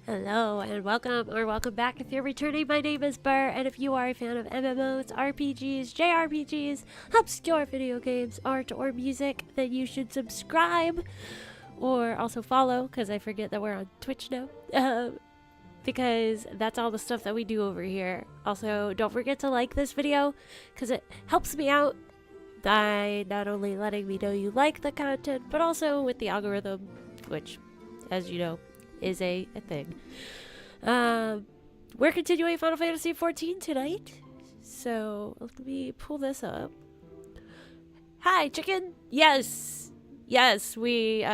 Hello and welcome back if you're returning. My name is Burr, and if you are a fan of MMOs, RPGs, JRPGs, obscure video games, art, or music, then you should subscribe or also follow, because I forget that we're on Twitch now, because that's all the stuff that we do over here. Also, don't forget to like this video because it helps me out by not only letting me know you like the content, but also with the algorithm, which, as you know, is a thing. We're continuing Final Fantasy XIV tonight, so let me pull this up. Hi, chicken. Yes, we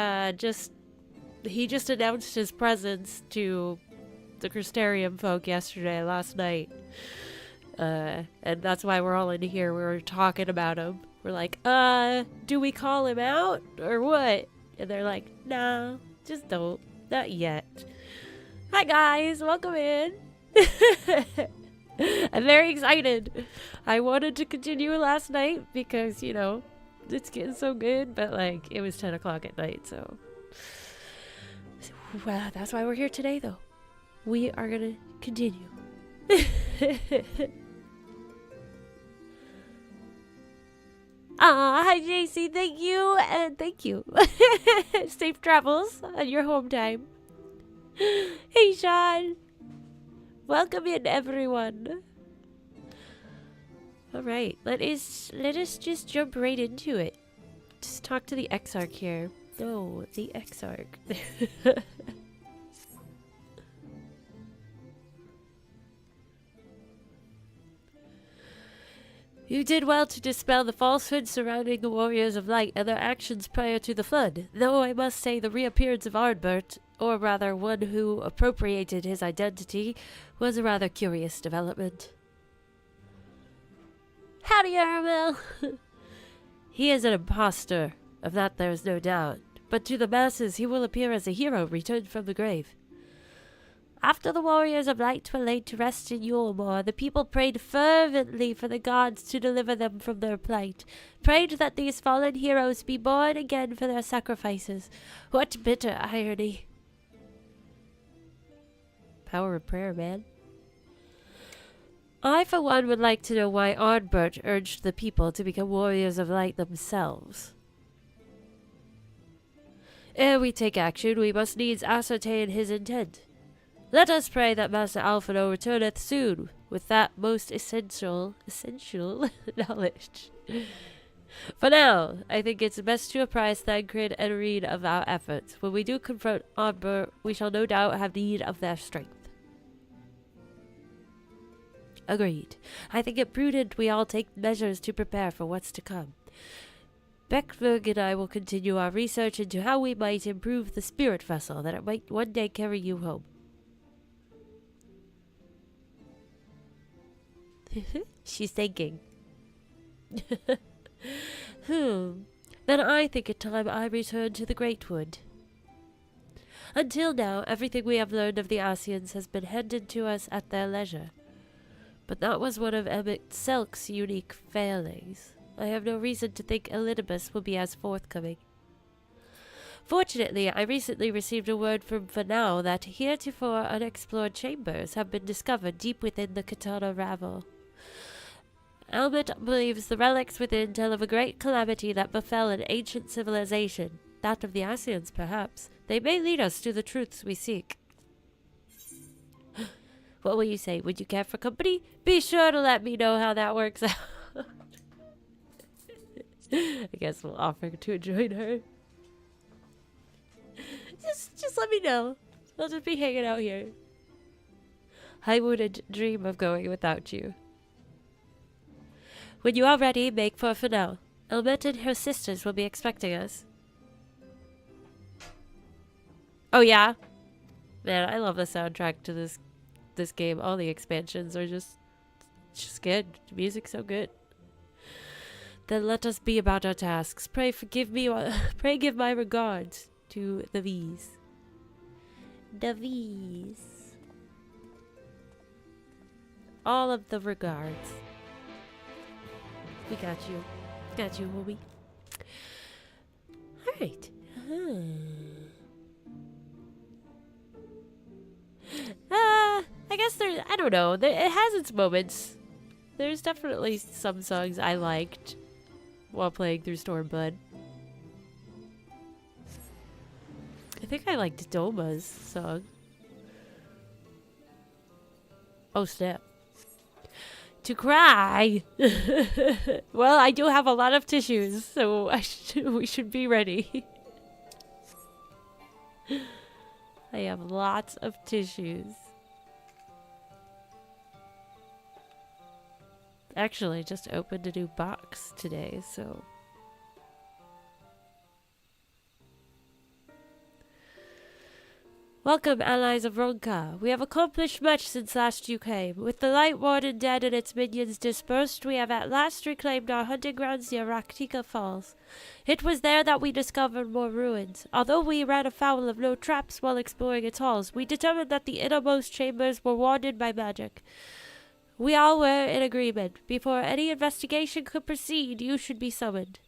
he just announced his presence to the Crystarium folk last night, and that's why we're all in here. We were talking about him. We're like, do we call him out or what? And they're like, nah, just don't. Not yet. Hi guys, welcome in. I'm very excited. I wanted to continue last night because, you know, it's getting so good, but like it was 10 o'clock at night, so well, that's why we're here today though. We are gonna continue. Hi JC, thank you, and thank you. Safe travels on your home time. Hey Sean, welcome in everyone. Alright, let us just jump right into it. Just talk to the Exarch here. No, the Exarch. You did well to dispel the falsehood surrounding the Warriors of Light and their actions prior to the flood, though I must say the reappearance of Ardbert, or rather one who appropriated his identity, was a rather curious development. Howdy, Aramel! He is an impostor, of that there is no doubt, but to the masses he will appear as a hero returned from the grave. After the Warriors of Light were laid to rest in Yulmore, the people prayed fervently for the gods to deliver them from their plight, prayed that these fallen heroes be born again for their sacrifices. What bitter irony. Power of prayer, man. I, for one, would like to know why Ardbert urged the people to become Warriors of Light themselves. Ere we take action, we must needs ascertain his intent. Let us pray that Master Alphino returneth soon, with that most essential knowledge. For now, I think it's best to apprise Thancred and Reed of our efforts. When we do confront Ardbert, we shall no doubt have need of their strength. Agreed. I think it prudent we all take measures to prepare for what's to come. Beckberg and I will continue our research into how we might improve the spirit vessel, that it might one day carry you home. She's thinking. Then I think it time I return to the Great Wood. Until now, everything we have learned of the Ascians has been handed to us at their leisure. But that was one of Emmett Selk's unique failings. I have no reason to think Elidibus will be as forthcoming. Fortunately, I recently received a word from Fanau that heretofore unexplored chambers have been discovered deep within the Katana Ravel. Albert believes the relics within tell of a great calamity that befell an ancient civilization, that of the Ascians, perhaps. They may lead us to the truths we seek. What will you say? Would you care for company? Be sure to let me know how that works out. I guess we'll offer to join her. Just let me know. I'll just be hanging out here. I wouldn't dream of going without you. When you are ready, make for Fanau. Elmet and her sisters will be expecting us. Oh yeah? Man, I love the soundtrack to this game. All the expansions are just good. The music's so good. Then let us be about our tasks. Pray give my regards to the V's. The V's. All of the regards. We got you. Got you, homie. Alright. I don't know. It has its moments. There's definitely some songs I liked while playing through Stormblood. I think I liked Doma's song. Oh snap. To cry! Well, I do have a lot of tissues, so we should be ready. I have lots of tissues. Actually, I just opened a new box today, so... Welcome, allies of Ronka. We have accomplished much since last you came. With the Light Warden dead and its minions dispersed, we have at last reclaimed our hunting grounds near Raktika Falls. It was there that we discovered more ruins. Although we ran afoul of no traps while exploring its halls, we determined that the innermost chambers were warded by magic. We all were in agreement. Before any investigation could proceed, you should be summoned.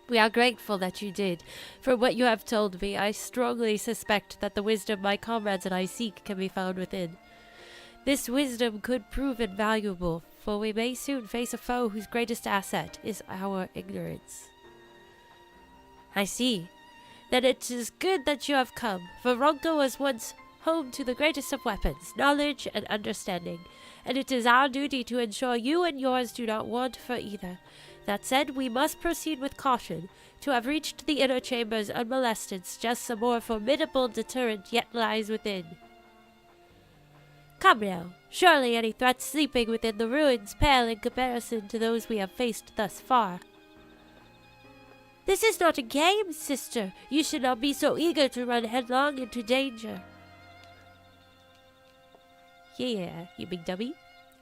We are grateful that you did. From what you have told me, I strongly suspect that the wisdom my comrades and I seek can be found within. This wisdom could prove invaluable, for we may soon face a foe whose greatest asset is our ignorance. I see. Then it is good that you have come, for Ronka was once home to the greatest of weapons, knowledge and understanding, and it is our duty to ensure you and yours do not want for either. That said, we must proceed with caution. To have reached the inner chambers unmolested suggests a more formidable deterrent yet lies within. Come now, surely any threats sleeping within the ruins pale in comparison to those we have faced thus far. This is not a game, sister. You should not be so eager to run headlong into danger. Yeah, you big dummy.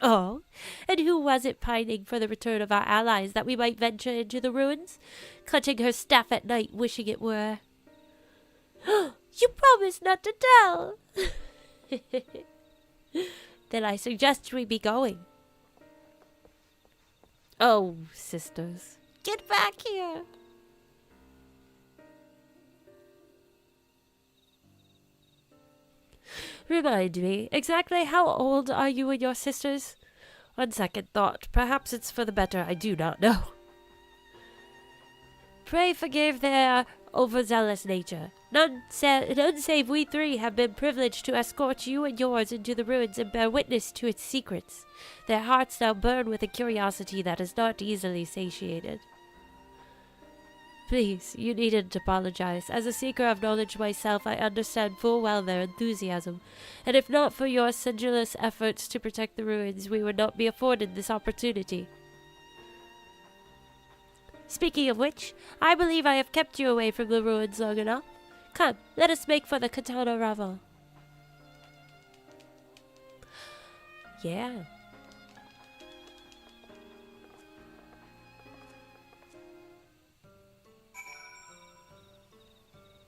Oh, and who was it pining for the return of our allies that we might venture into the ruins? Clutching her staff at night, wishing it were. You promised not to tell! Then I suggest we be going. Oh, sisters. Get back here! Remind me, exactly how old are you and your sisters? On second thought, perhaps it's for the better, I do not know. Pray forgive their overzealous nature. None save we three have been privileged to escort you and yours into the ruins and bear witness to its secrets. Their hearts now burn with a curiosity that is not easily satiated. Please, you needn't apologize. As a seeker of knowledge myself, I understand full well their enthusiasm, and if not for your sedulous efforts to protect the ruins, we would not be afforded this opportunity. Speaking of which, I believe I have kept you away from the ruins long enough. Come, let us make for the Katana Ravel. Yeah.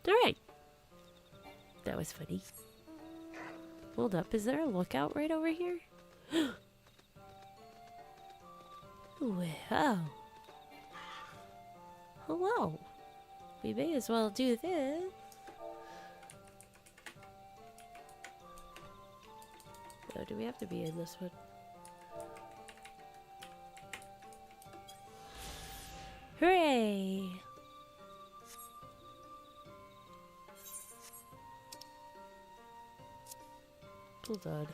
Alright. That was funny. Hold up, is there a lookout right over here? Well. Hello. We may as well do this. Oh, do we have to be in this one? Hooray! Hold on.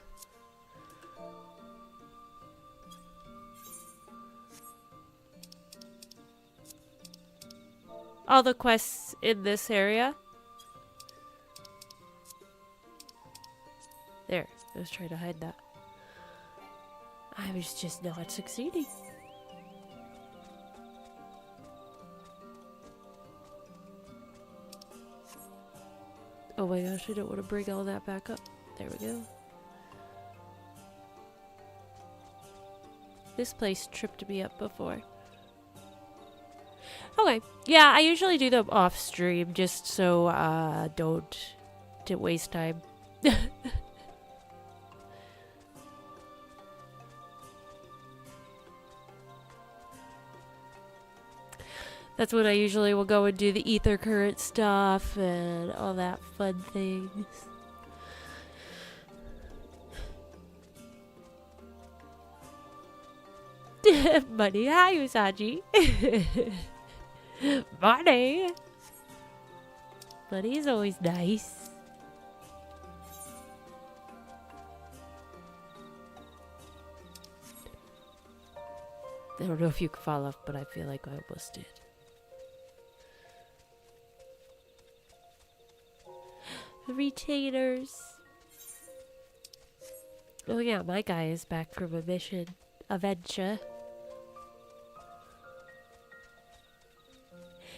All the quests in this area. There. I was trying to hide that. I was just not succeeding. Oh my gosh, I don't want to bring all that back up. There we go. This place tripped me up before. Okay. Yeah, I usually do them off stream just so don't waste time. That's when I usually will go and do the ether current stuff and all that fun things. Money, hi Usagi. Money. Money is always nice. I don't know if you can fall off, but I feel like I almost did. Retainers. Oh yeah, my guy is back from a mission. Adventure.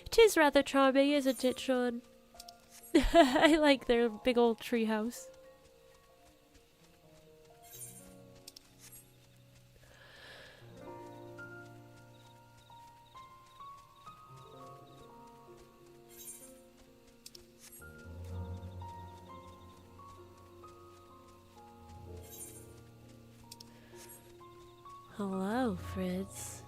It is rather charming, isn't it, Sean? I like their big old treehouse. Hello, Fritz.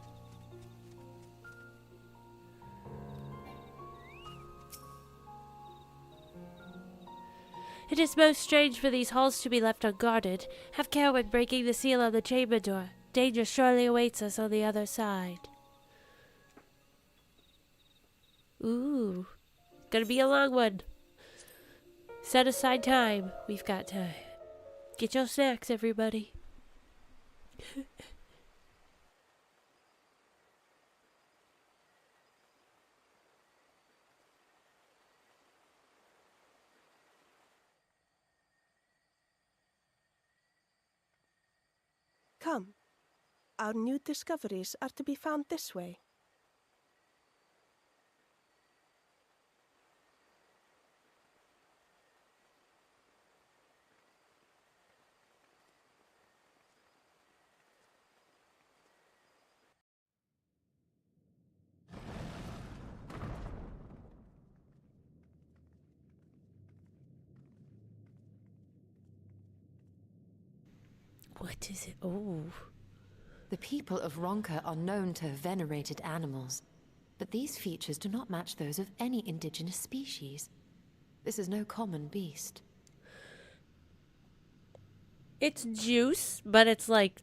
It is most strange for these halls to be left unguarded. Have care when breaking the seal on the chamber door. Danger surely awaits us on the other side. Ooh. Gonna be a long one. Set aside time. We've got time. Get your snacks, everybody. Come. Our new discoveries are to be found this way. What is it? Oh. The people of Ronka are known to have venerated animals, but these features do not match those of any indigenous species. This is no common beast. It's juice, but it's like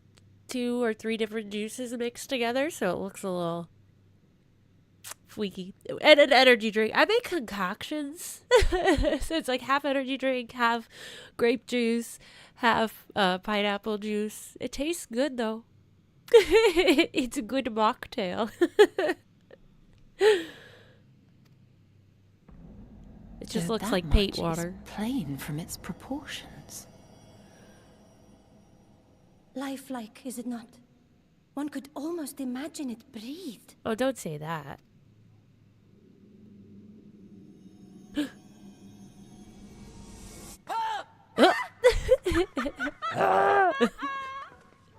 2 or 3 different juices mixed together, so it looks a little freaky. And an energy drink. I make concoctions. So it's like half energy drink, half grape juice, half pineapple juice. It tastes good though. It's a good mocktail. It just looks like paint water. Plain from its proportions. Lifelike, is it not? One could almost imagine it breathed. Oh, don't say that.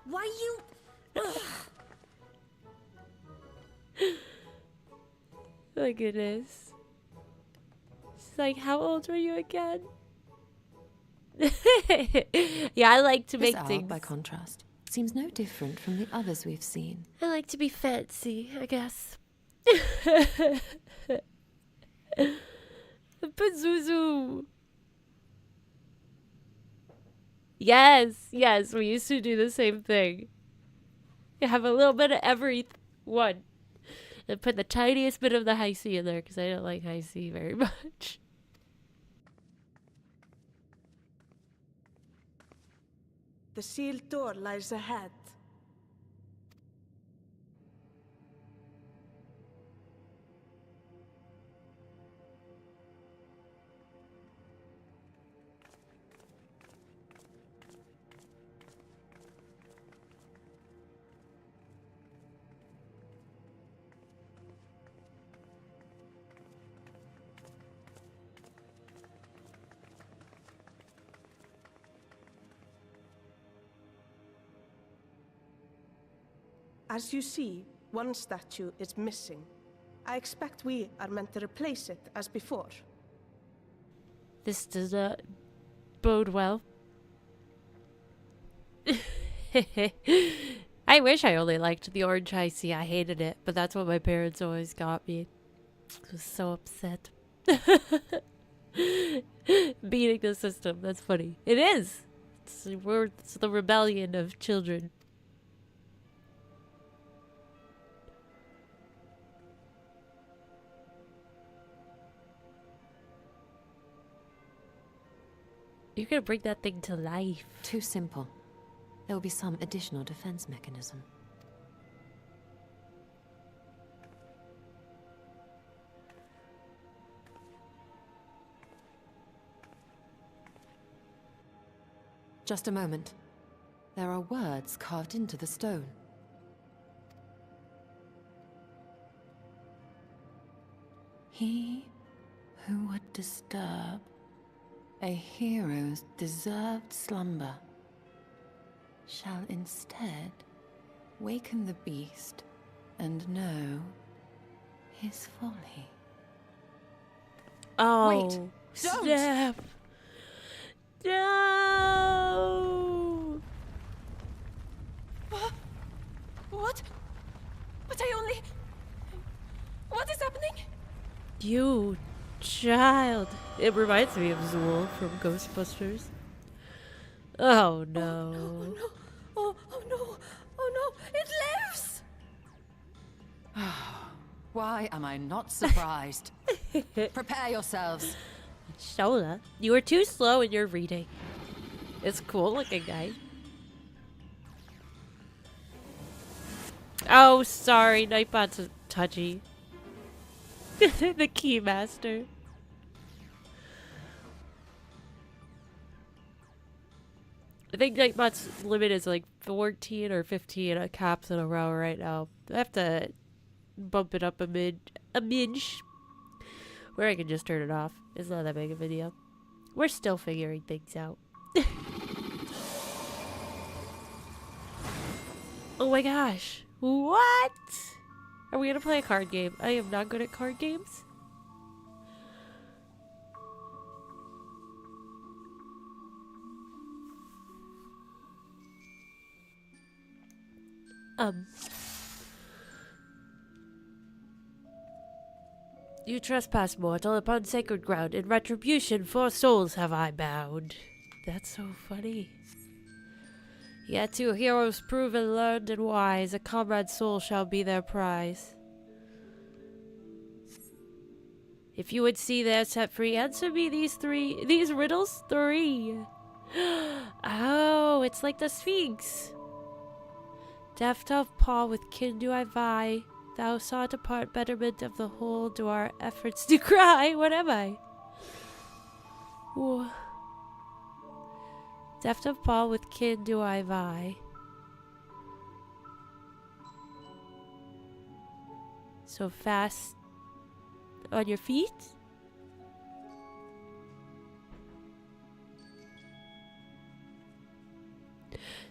Why you... My goodness. She's like, how old were you again? Yeah, I like to make things. By contrast, seems no different from the others we've seen. I like to be fancy, I guess. Pazuzu. Yes, yes, we used to do the same thing. You have a little bit of every one. And put the tiniest bit of the high C in there because I don't like high C very much. The sealed door lies ahead. As you see, one statue is missing. I expect we are meant to replace it as before. This does not bode well. I wish I only liked the orange high C. I hated it, but that's what my parents always got me. I was so upset. Beating the system. That's funny. It is. It's the rebellion of children. You're gonna bring that thing to life. Too simple. There will be some additional defense mechanism. Just a moment. There are words carved into the stone. He who would disturb a hero's deserved slumber shall instead waken the beast and know his folly. Oh, Wait, don't! snap. No! What? But I only... What is happening? You child. It reminds me of Zool from Ghostbusters. Oh no. Oh no. Oh no. Oh no. It lives! Why am I not surprised? Prepare yourselves. Shola, you were too slow in your reading. It's cool looking, guy. Oh, sorry. Nightbot's a touchy. The Keymaster. I think Nightbot's limit is like 14 or 15 caps in a row right now. I have to bump it up a midge. Where I can just turn it off. It's not that big of a deal. We're still figuring things out. Oh my gosh. What? Are we gonna play a card game? I am not good at card games. You trespass, mortal, upon sacred ground. In retribution, 4 souls have I bound. That's so funny. Yet 2 heroes proven, learned, and wise, a comrade's soul shall be their prize. If you would see there set free, answer me these riddles 3. Oh, it's like the Sphinx. Deft of paw with kin do I vie. Thou sought apart betterment of the whole, do our efforts decry. What am I? Ooh. Deft of paw with kin do I vie. So fast on your feet?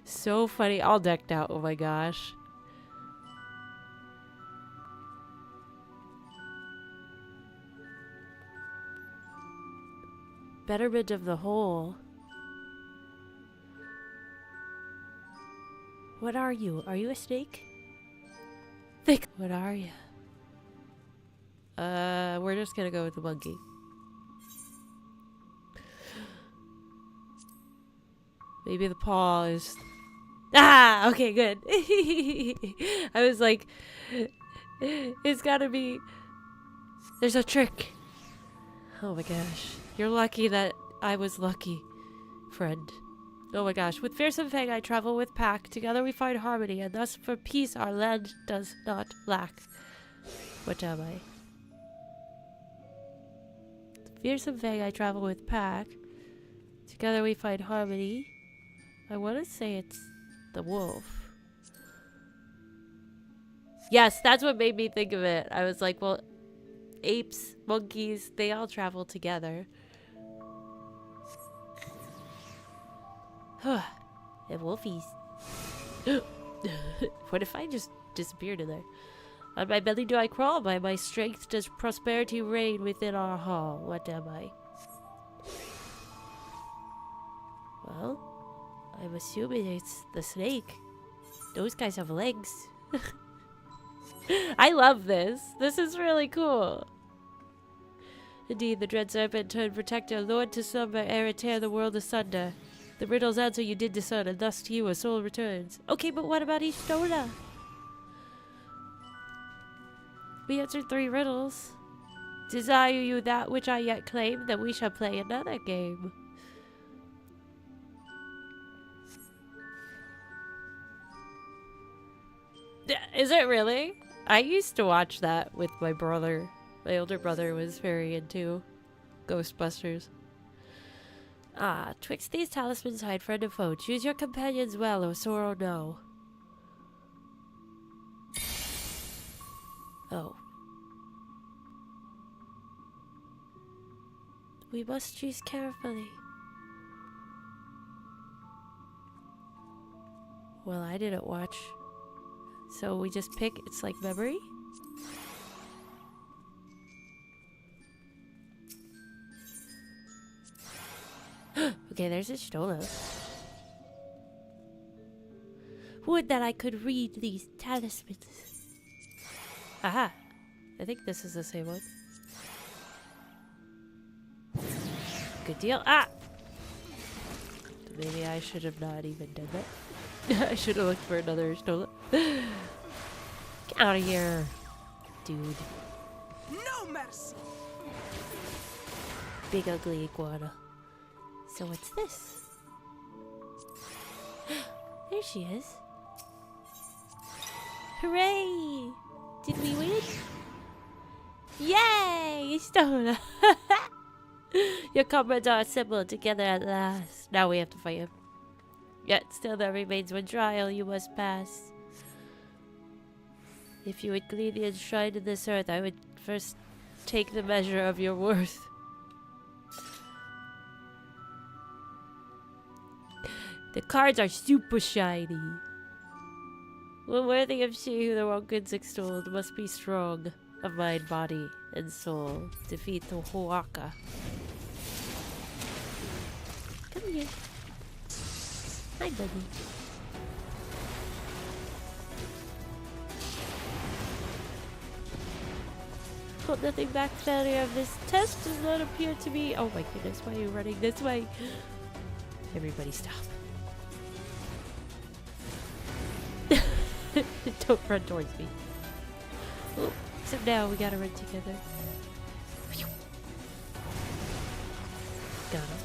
So funny. All decked out. Oh my gosh. Betterment of the whole. What are you? Are you a snake? Think. What are you? We're just gonna go with the monkey. Maybe the paw is... Ah! Okay, good. I was like... It's gotta be... There's a trick. Oh my gosh. You're lucky that I was lucky, friend. Oh my gosh. With fearsome fang I travel with pack. Together we find harmony, and thus for peace our land does not lack. What am I? Fearsome fang I travel with pack. Together we find harmony. I want to say it's the wolf. Yes, that's what made me think of it. I was like, well, apes, monkeys, they all travel together. And wolfies. What if I just disappeared in there? On my belly do I crawl, by my strength does prosperity reign within our hall. What am I? Well, I'm assuming it's the snake. Those guys have legs. I love this. This is really cool. Indeed, the dread serpent turned protector, lord to slumber, ere it tear the world asunder. The riddles answer you did discern, and thus to you a soul returns. Okay, but what about Ishtola? We answered 3 riddles. . Desire you that which I yet claim, then we shall play another game. Is it really? I used to watch that with my brother. My older brother was very into Ghostbusters. Ah, twixt these talismans hide friend and foe. Choose your companions well, or sorrow no. Oh. We must choose carefully. Well, I didn't watch. So we just pick, it's like memory? Okay, there's a Stola. Would that I could read these talismans. Aha! I think this is the same one. Good deal. Ah! Maybe I should have not even done that. I should have looked for another Stola. Get out of here, dude. No mercy. Big ugly iguana. So what's this? There she is. Hooray! Did we win? Yay! Stola! Your comrades are assembled together at last. Now we have to fight him. Yet still there remains one trial you must pass. If you would glean the enshrined in this earth, I would first take the measure of your worth. The cards are super shiny. When worthy of she who the Ronkins extolled must be strong of mind, body, and soul. Defeat the Huaka. Come here. Hi, buddy. Hold nothing back. Failure of this test does not appear to be. Oh my goodness, why are you running this way? Everybody stop. Don't run towards me. Oh, except now we gotta run together. Got him.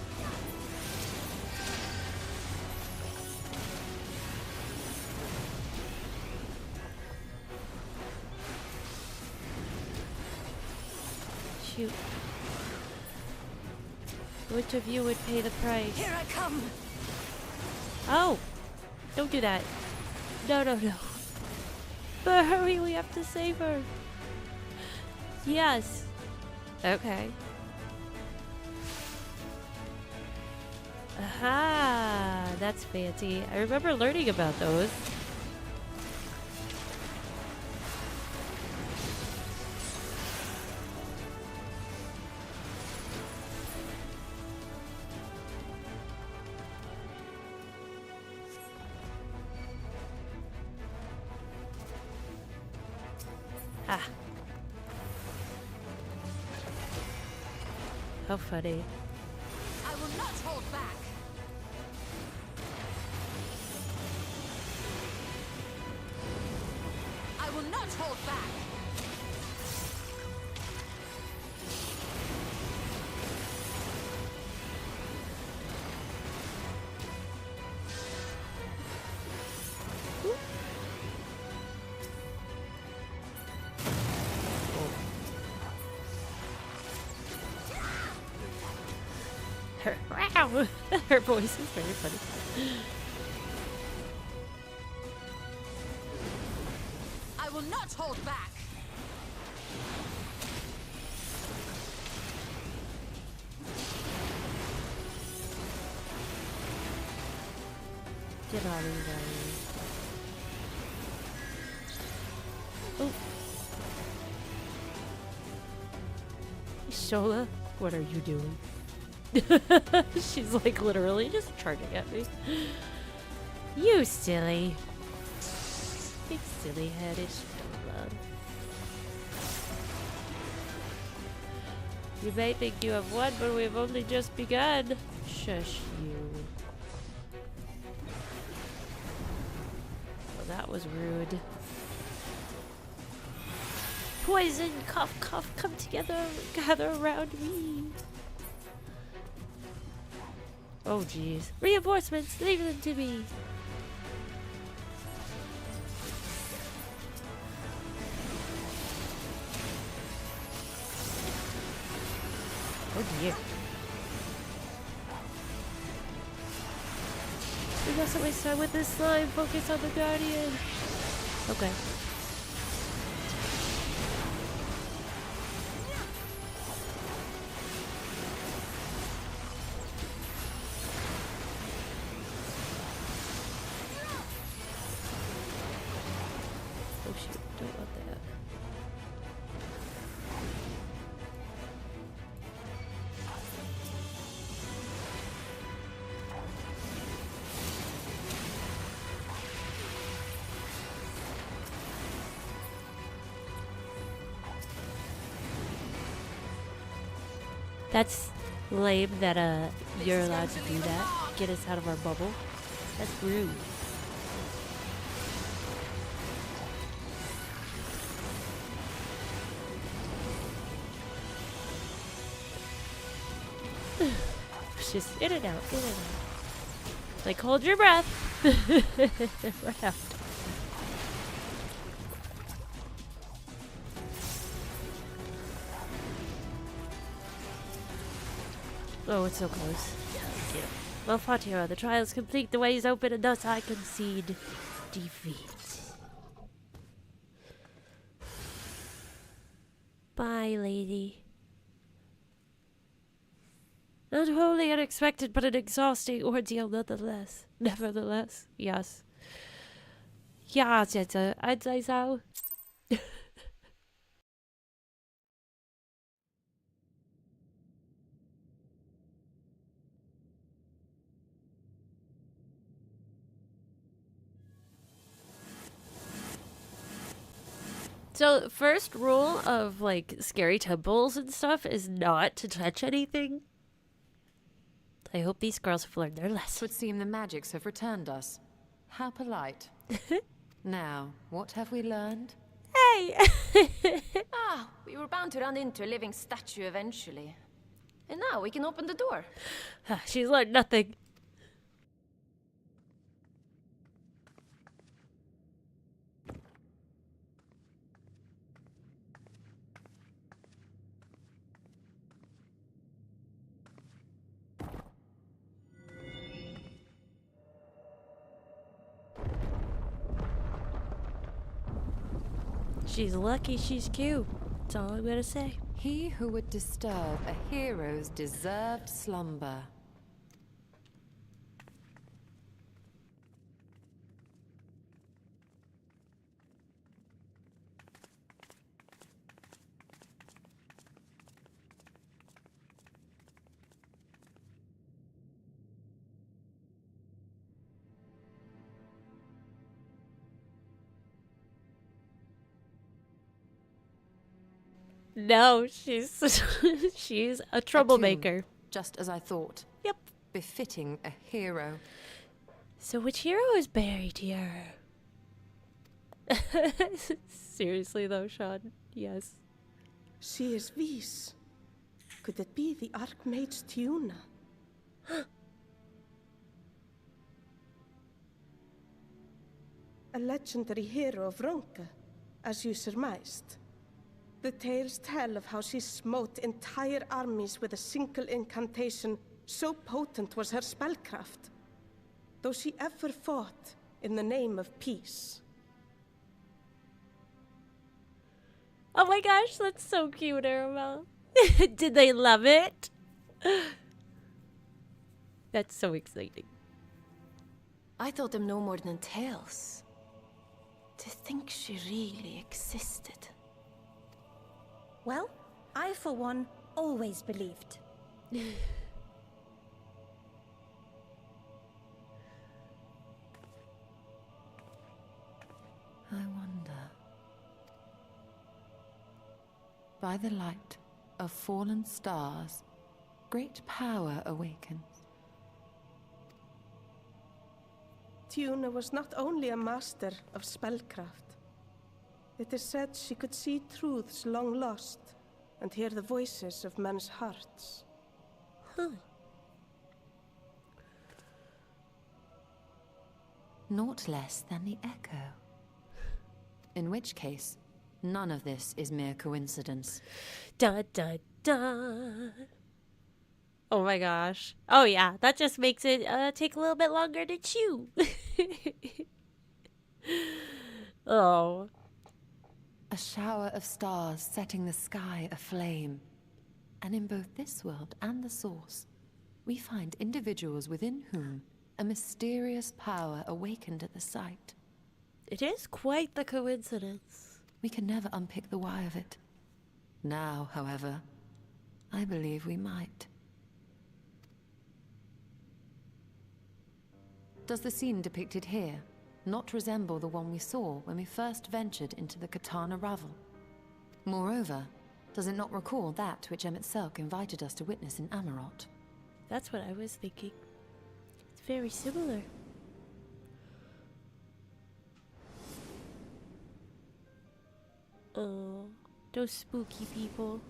Shoot. Which of you would pay the price? Here I come! Oh! Don't do that. No, no, no. But hurry, we have to save her. Yes. Okay. Aha! That's fancy. I remember learning about those. Ah. How funny. I will not hold back. I will not hold back. Her voice is very funny. I will not hold back. Get out of here. Oh. Shola, what are you doing? She's like literally just charging at me. You silly. Big silly headed Shola. You may think you have won, but we've only just begun. Shush you. Well, that was rude. Poison, cough, cough, come together, gather around me. Oh jeez. Reinforcements, leave them to me. Oh dear. We mustn't waste time with this slime. Focus on the Guardian. Okay. Oh shoot, don't want that. That's lame that you're allowed to do that. Get us out of our bubble. That's rude. It's just in and out, in and out. Like, hold your breath. Right after. Oh, it's so close. Malfatio, the trial is complete, the way is open, and thus I concede defeat. Bye, lady. Not wholly unexpected, but an exhausting ordeal nonetheless. Nevertheless, yes. Yes, I'd say so. So, first rule of, like, scary temples and stuff is not to touch anything. I hope these girls have learned their lesson. It would seem the magics have returned us. How polite. Now, what have we learned? Hey! We were bound to run into a living statue eventually. And now we can open the door. She's learned nothing. She's lucky she's cute. That's all I'm gonna say. He who would disturb a hero's deserved slumber. No, she's she's a troublemaker. Just as I thought. Yep. Befitting a hero. So which hero is buried here? Seriously though, Sean. Yes. She is Vis. Could it be the Archmage Tiuna? A legendary hero of Ronka, as you surmised. The tales tell of how she smote entire armies with a single incantation, so potent was her spellcraft. Though she ever fought in the name of peace. Oh my gosh, that's so cute, Arabelle. Did they love it? That's so exciting. I thought them no more than tales. To think she really existed. Well, I, for one, always believed. I wonder. By the light of fallen stars, great power awakens. Tiuna was not only a master of spellcraft. It is said she could see truths long lost and hear the voices of men's hearts. Huh. Naught less than the echo. In which case, none of this is mere coincidence. Da da da. Oh my gosh. Oh yeah, that just makes it take a little bit longer to chew. Oh. A shower of stars setting the sky aflame. And in both this world and the Source, we find individuals within whom a mysterious power awakened at the sight. It is quite the coincidence. We can never unpick the why of it. Now, however, I believe we might. Does the scene depicted here not resemble the one we saw when we first ventured into the Katana Ravel? Moreover, does it not recall that which Emmett Selk invited us to witness in Amarot? That's what I was thinking. It's very similar. Oh, those spooky people.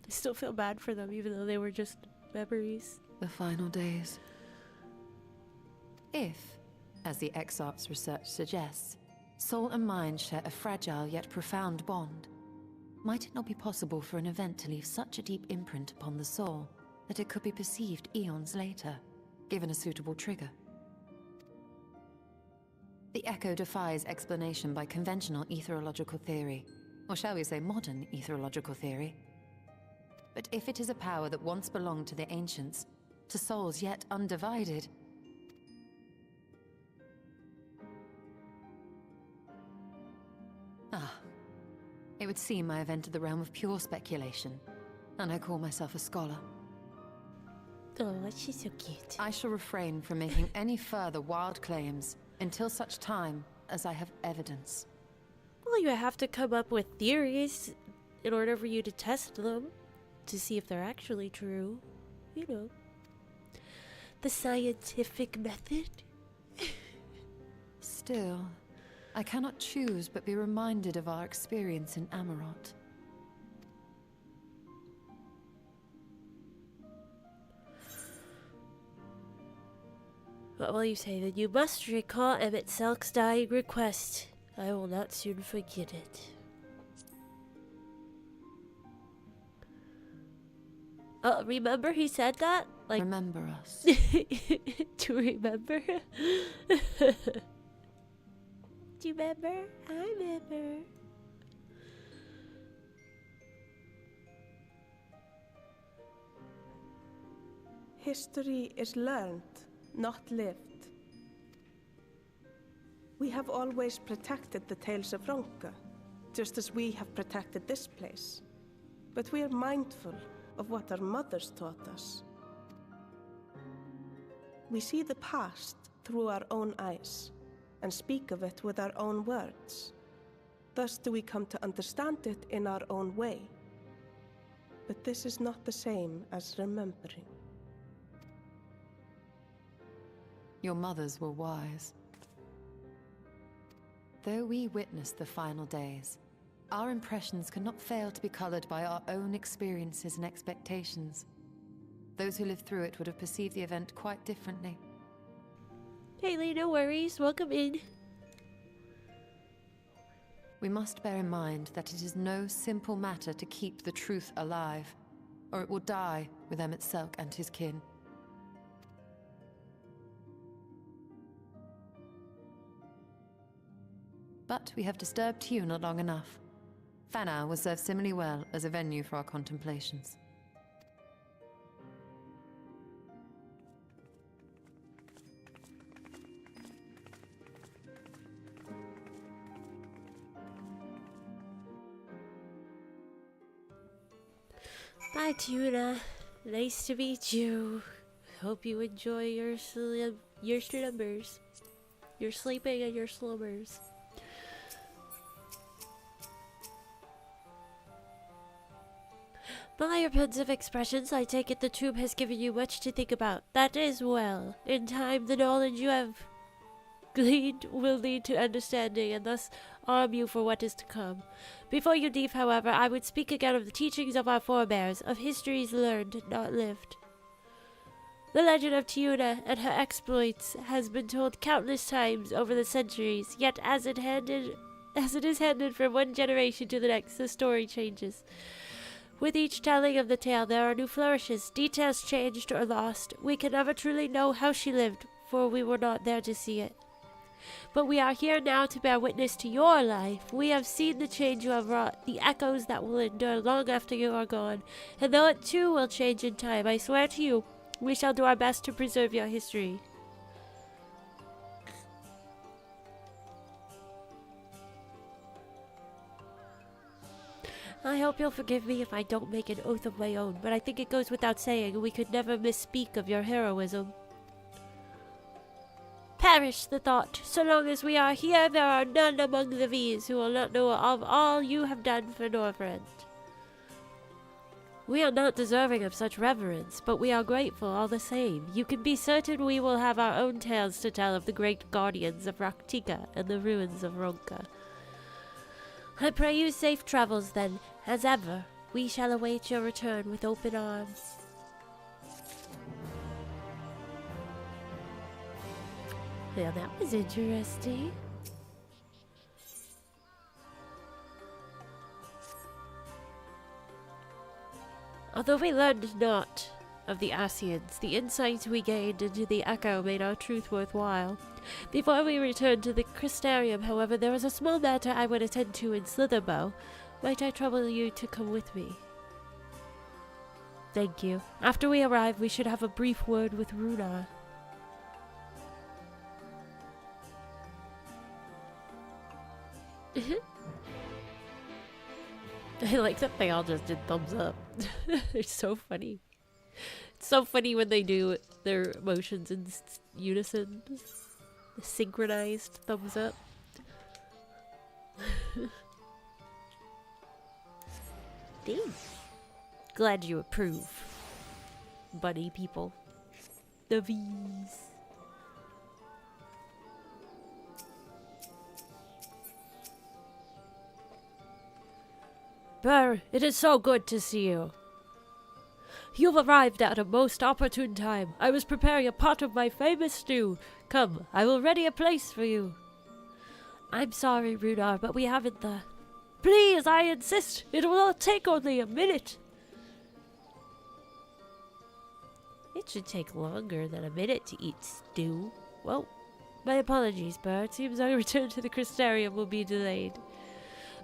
I still feel bad for them, even though they were just memories. The final days. If, as the XIV's research suggests, soul and mind share a fragile yet profound bond, might it not be possible for an event to leave such a deep imprint upon the soul that it could be perceived eons later, given a suitable trigger? The echo defies explanation by conventional etherological theory, or shall we say modern etherological theory. But if it is a power that once belonged to the ancients, to souls yet undivided, it would seem I have entered the realm of pure speculation, and I call myself a scholar. Oh, she's so cute. I shall refrain from making any further wild claims until such time as I have evidence. Well, you have to come up with theories in order for you to test them, to see if they're actually true. You know. The scientific method. Still, I cannot choose but be reminded of our experience in Amarot. What will you say? That you must recall Emmett Selk's dying request. I will not soon forget it. Remember he said that? Like, remember us. to remember? Do you remember? I remember. History is learned, not lived. We have always protected the tales of Ronka, just as we have protected this place. But we are mindful of what our mothers taught us. We see the past through our own eyes, and speak of it with our own words. Thus do we come to understand it in our own way. But this is not the same as remembering. Your mothers were wise. Though we witnessed the final days, our impressions cannot fail to be colored by our own experiences and expectations. Those who lived through it would have perceived the event quite differently. Haley, no worries. Welcome in. We must bear in mind that it is no simple matter to keep the truth alive, or it will die with Emmett Selk and his kin. But we have disturbed Tuna long enough. Fanau will serve similarly well as a venue for our contemplations. Bye, Tuna. Nice to meet you. Hope you enjoy your slumbers. Your sleeping and your slumbers. By your pensive expressions, I take it the tube has given you much to think about. That is well. In time, the knowledge you have gleaned will lead to understanding, and thus arm you for what is to come. Before you leave, however, I would speak again of the teachings of our forebears, of histories learned, not lived. The legend of Tiuna and her exploits has been told countless times over the centuries, yet as it is handed from one generation to the next, the story changes. With each telling of the tale, there are new flourishes, details changed or lost. We can never truly know how she lived, for we were not there to see it. But we are here now to bear witness to your life. We have seen the change you have wrought, the echoes that will endure long after you are gone. And though it too will change in time, I swear to you, we shall do our best to preserve your history. I hope you'll forgive me if I don't make an oath of my own, but I think it goes without saying we could never misspeak of your heroism. Perish the thought. So long as we are here, there are none among the V's who will not know of all you have done for Northrend. We are not deserving of such reverence, but we are grateful all the same. You can be certain we will have our own tales to tell of the great guardians of Raktika and the ruins of Ronka. I pray you safe travels then. As ever, we shall await your return with open arms. Yeah, that was interesting. Although we learned not of the Asians, the insights we gained into the Echo made our truth worthwhile. Before we returned to the Crystarium, however, there was a small matter I would attend to in Slitherbow. Might I trouble you to come with me? Thank you. After we arrive, we should have a brief word with Runar. I like that they all just did thumbs up. They're so funny. It's so funny when they do their emotions in unison. The synchronized thumbs up. Thanks. Glad you approve. Bunny people. The V's. Burr, it is so good to see you. You've arrived at a most opportune time. I was preparing a pot of my famous stew. Come, I will ready a place for you. I'm sorry, Runar, but we haven't the... Please, I insist. It will take only a minute. It should take longer than a minute to eat stew. Well, my apologies, Burr. It seems our return to the Crystarium will be delayed.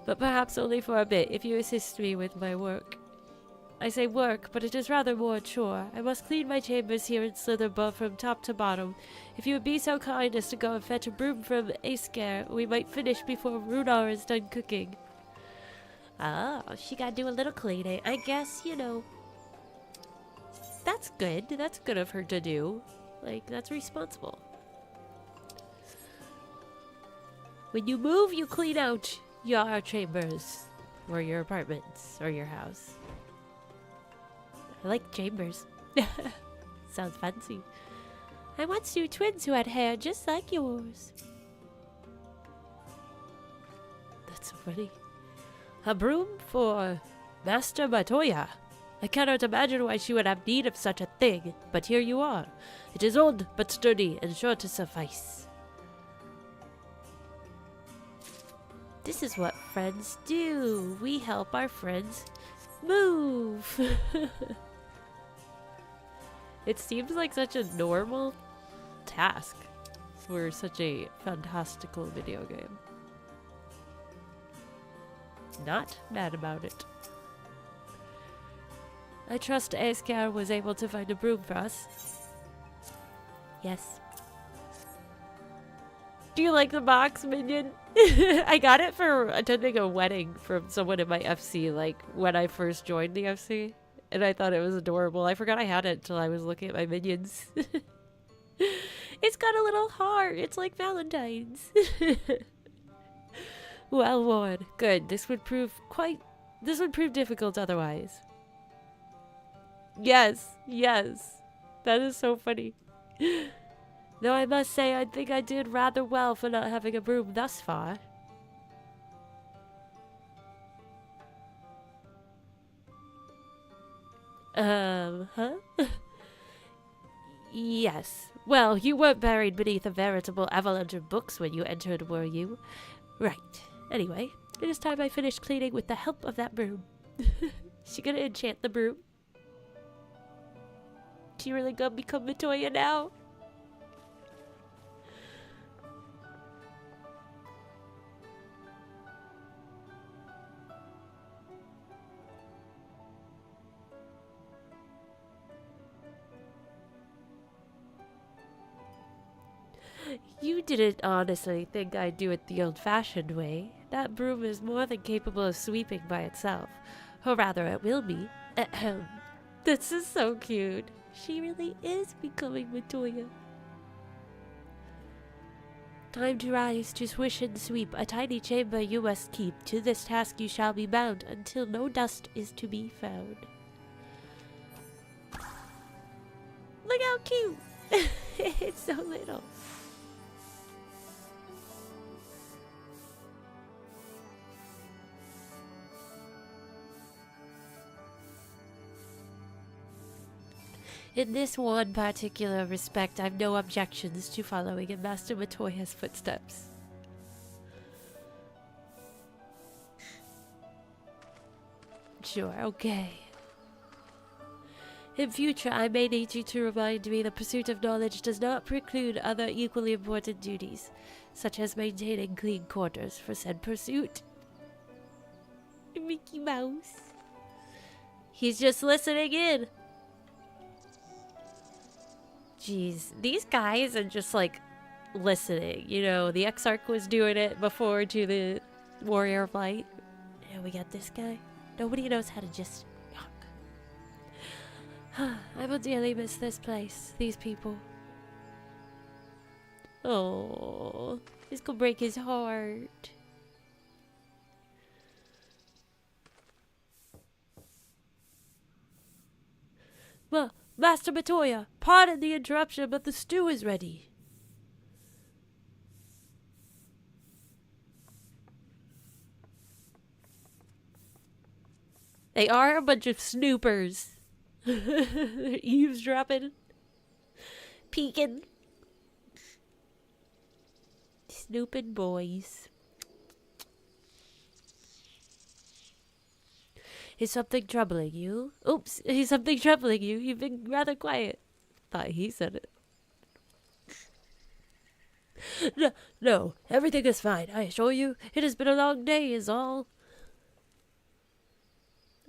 But perhaps only for a bit, if you assist me with my work. I say work, but it is rather more a chore. I must clean my chambers here in Slitherbow from top to bottom. If you would be so kind as to go and fetch a broom from Aescare, we might finish before Runar is done cooking. Oh, she gotta do a little cleaning. I guess, you know. That's good. That's good of her to do. Like, that's responsible. When you move, you clean out your chambers. Or your apartments. Or your house. I like chambers. Sounds fancy. I once knew twins who had hair just like yours. That's so funny. A broom for Master Matoya. I cannot imagine why she would have need of such a thing, but here you are. It is old, but sturdy, and sure to suffice. This is what friends do. We help our friends move. It seems like such a normal task for such a fantastical video game. Not mad about it. I trust Aescare was able to find a broom for us. Yes. Do you like the box, Minion? I got it for attending a wedding from someone in my FC, like, when I first joined the FC. And I thought it was adorable. I forgot I had it until I was looking at my minions. It's got a little heart. It's like Valentine's. Well worn. Good. This would prove difficult otherwise. Yes. Yes. That is so funny. Though I must say, I think I did rather well for not having a broom thus far. Huh? Yes. Well, you weren't buried beneath a veritable avalanche of books when you entered, were you? Right. Anyway, it is time I finished cleaning with the help of that broom. She gonna enchant the broom? She really gonna become Matoya now? You didn't honestly think I'd do it the old-fashioned way. That broom is more than capable of sweeping by itself. Or rather, it will be. Ahem. This is so cute. She really is becoming Matoya. Time to rise, to swish and sweep. A tiny chamber you must keep. To this task you shall be bound, until no dust is to be found. Look how cute! It's so little. In this one particular respect, I've no objections to following in Master Matoya's footsteps. Sure, okay. In future, I may need you to remind me the pursuit of knowledge does not preclude other equally important duties, such as maintaining clean quarters for said pursuit. Mickey Mouse. He's just listening in. Jeez, these guys are just like listening. You know, the XIV was doing it before to the Warrior of Light. And we got this guy. Nobody knows how to just talk. I will dearly miss this place, these people. Oh, this could break his heart. Well, Master Matoya, pardon the interruption, but the stew is ready. They are a bunch of snoopers. Eavesdropping. Peeking. Snooping boys. Is something troubling you? Oops, is something troubling you? You've been rather quiet. Thought he said it. No, everything is fine, I assure you. It has been a long day, is all.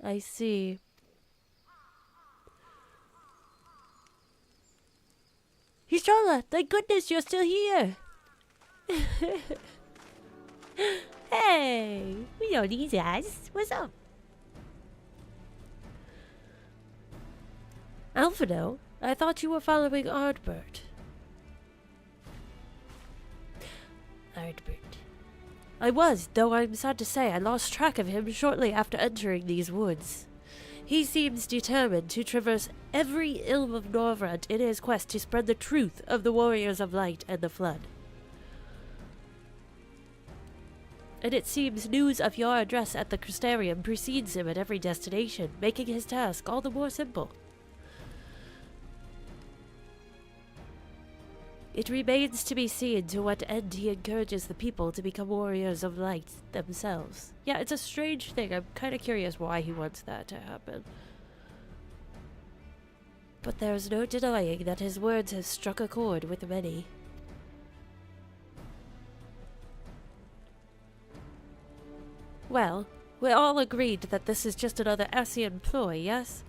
I see. Hishola, thank goodness you're still here. Hey, we know these guys. What's up? Alphino, I thought you were following Ardbert. Ardbert. I was, though I'm sad to say I lost track of him shortly after entering these woods. He seems determined to traverse every ilm of Norvrent in his quest to spread the truth of the Warriors of Light and the Flood. And it seems news of your address at the Crystarium precedes him at every destination, making his task all the more simple. It remains to be seen to what end he encourages the people to become warriors of light themselves. Yeah, it's a strange thing. I'm kind of curious why he wants that to happen. But there's no denying that his words have struck a chord with many. Well, we're all agreed that this is just another Ascian ploy, yes?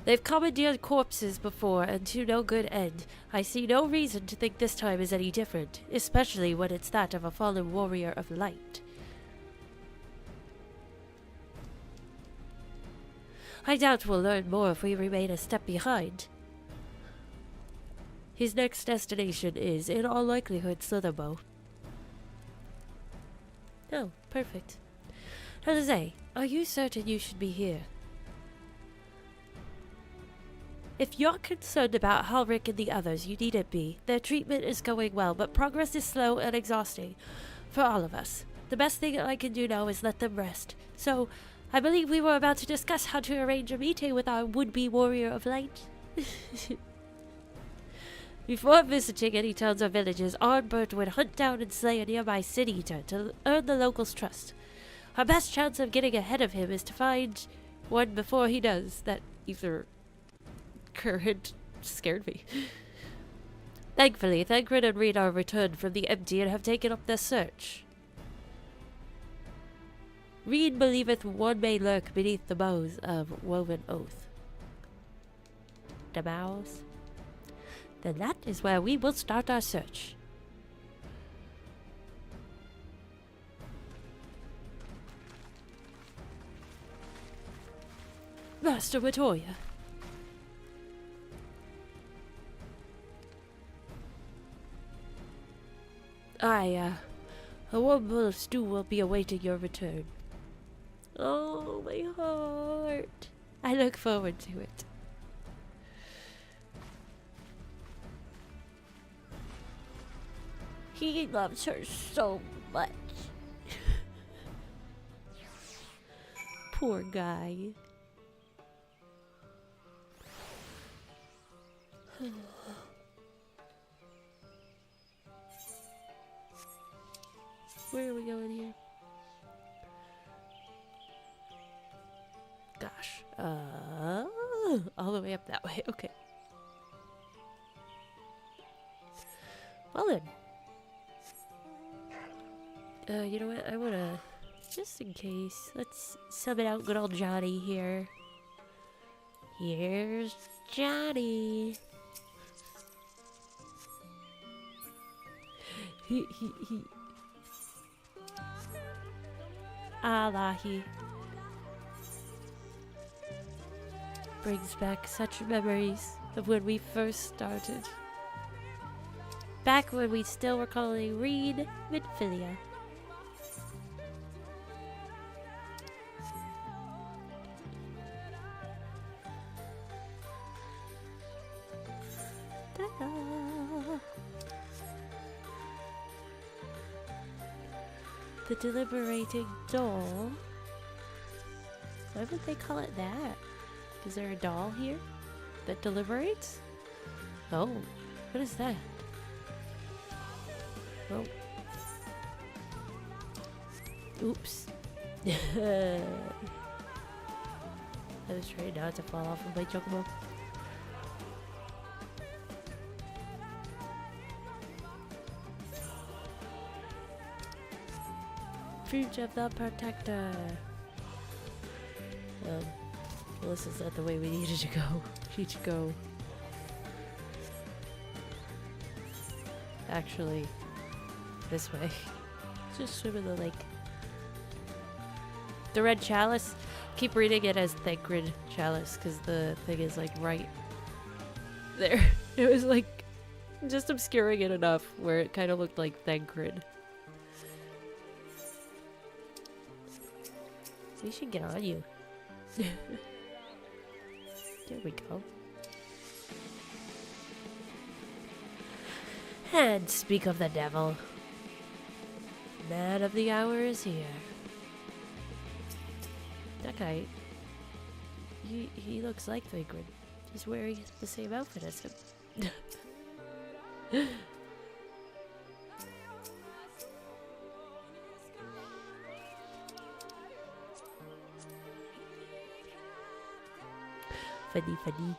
They've commandeered corpses before, and to no good end. I see no reason to think this time is any different, especially when it's that of a fallen warrior of light. I doubt we'll learn more if we remain a step behind. His next destination is, in all likelihood, Slitherbow. Oh, perfect. Jose, are you certain you should be here? If you're concerned about Halric and the others, you needn't be. Their treatment is going well, but progress is slow and exhausting for all of us. The best thing I can do now is let them rest. So, I believe we were about to discuss how to arrange a meeting with our would-be warrior of light. Before visiting any towns or villages, Ardbert would hunt down and slay a nearby city-eater to earn the locals' trust. Our best chance of getting ahead of him is to find one before he does. That either current scared me. Thankfully, Thancred and Reed are returned from the empty and have taken up their search. Reed believeth one may lurk beneath the boughs of woven oath. The boughs? Then that is where we will start our search. Master Matoya. A warm bowl of stew will be awaiting your return. Oh, my heart. I look forward to it. He loves her so much. Poor guy. Where are we going here? Gosh. All the way up that way. Okay. Well then. You know what? I wanna, just in case, let's summon out good old Johnny here. Here's Johnny. He. Allahi. Brings back such memories of when we first started. Back when we still were calling Reed Midfilia. Ta-da. The deliberating doll. Why would they call it that? Is there a doll here that deliberates? Oh, what is that? Oh. Oops. I was trying not to fall off of my chocobo. Fruit of the Protector. Well, this is not the way we needed to go. We need to go. Actually, this way. Just swim in the lake. The red chalice. Keep reading it as Thancred chalice because the thing is like right there. It was like just obscuring it enough where it kind of looked like Thancred. We should get on you. There we go. And speak of the devil. Man of the hour is here. That guy, he looks like Thancred. He's wearing the same outfit as him. Funny, funny.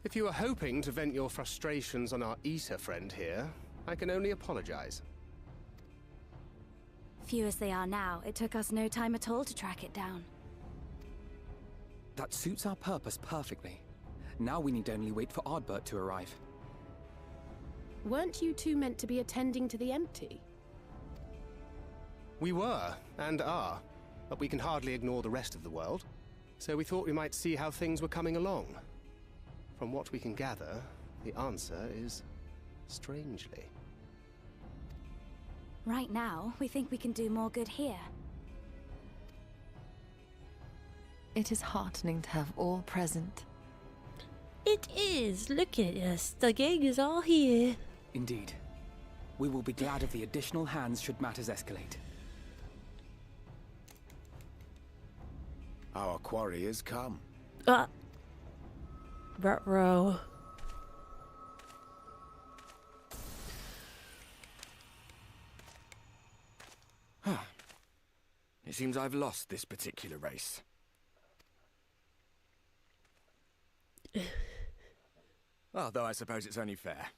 If you were hoping to vent your frustrations on our Eater friend here, I can only apologize. Few as they are now, it took us no time at all to track it down. That suits our purpose perfectly. Now we need only wait for Ardbert to arrive. Weren't you two meant to be attending to the empty? We were, and are, but we can hardly ignore the rest of the world. So we thought we might see how things were coming along. From what we can gather, the answer is strangely. Right now, we think we can do more good here. It is heartening to have all present. It is. Look at us. The gang is all here. Indeed. We will be glad of the additional hands should matters escalate. Our quarry has come. Ruh-roh. It seems I've lost this particular race. Although I suppose it's only fair.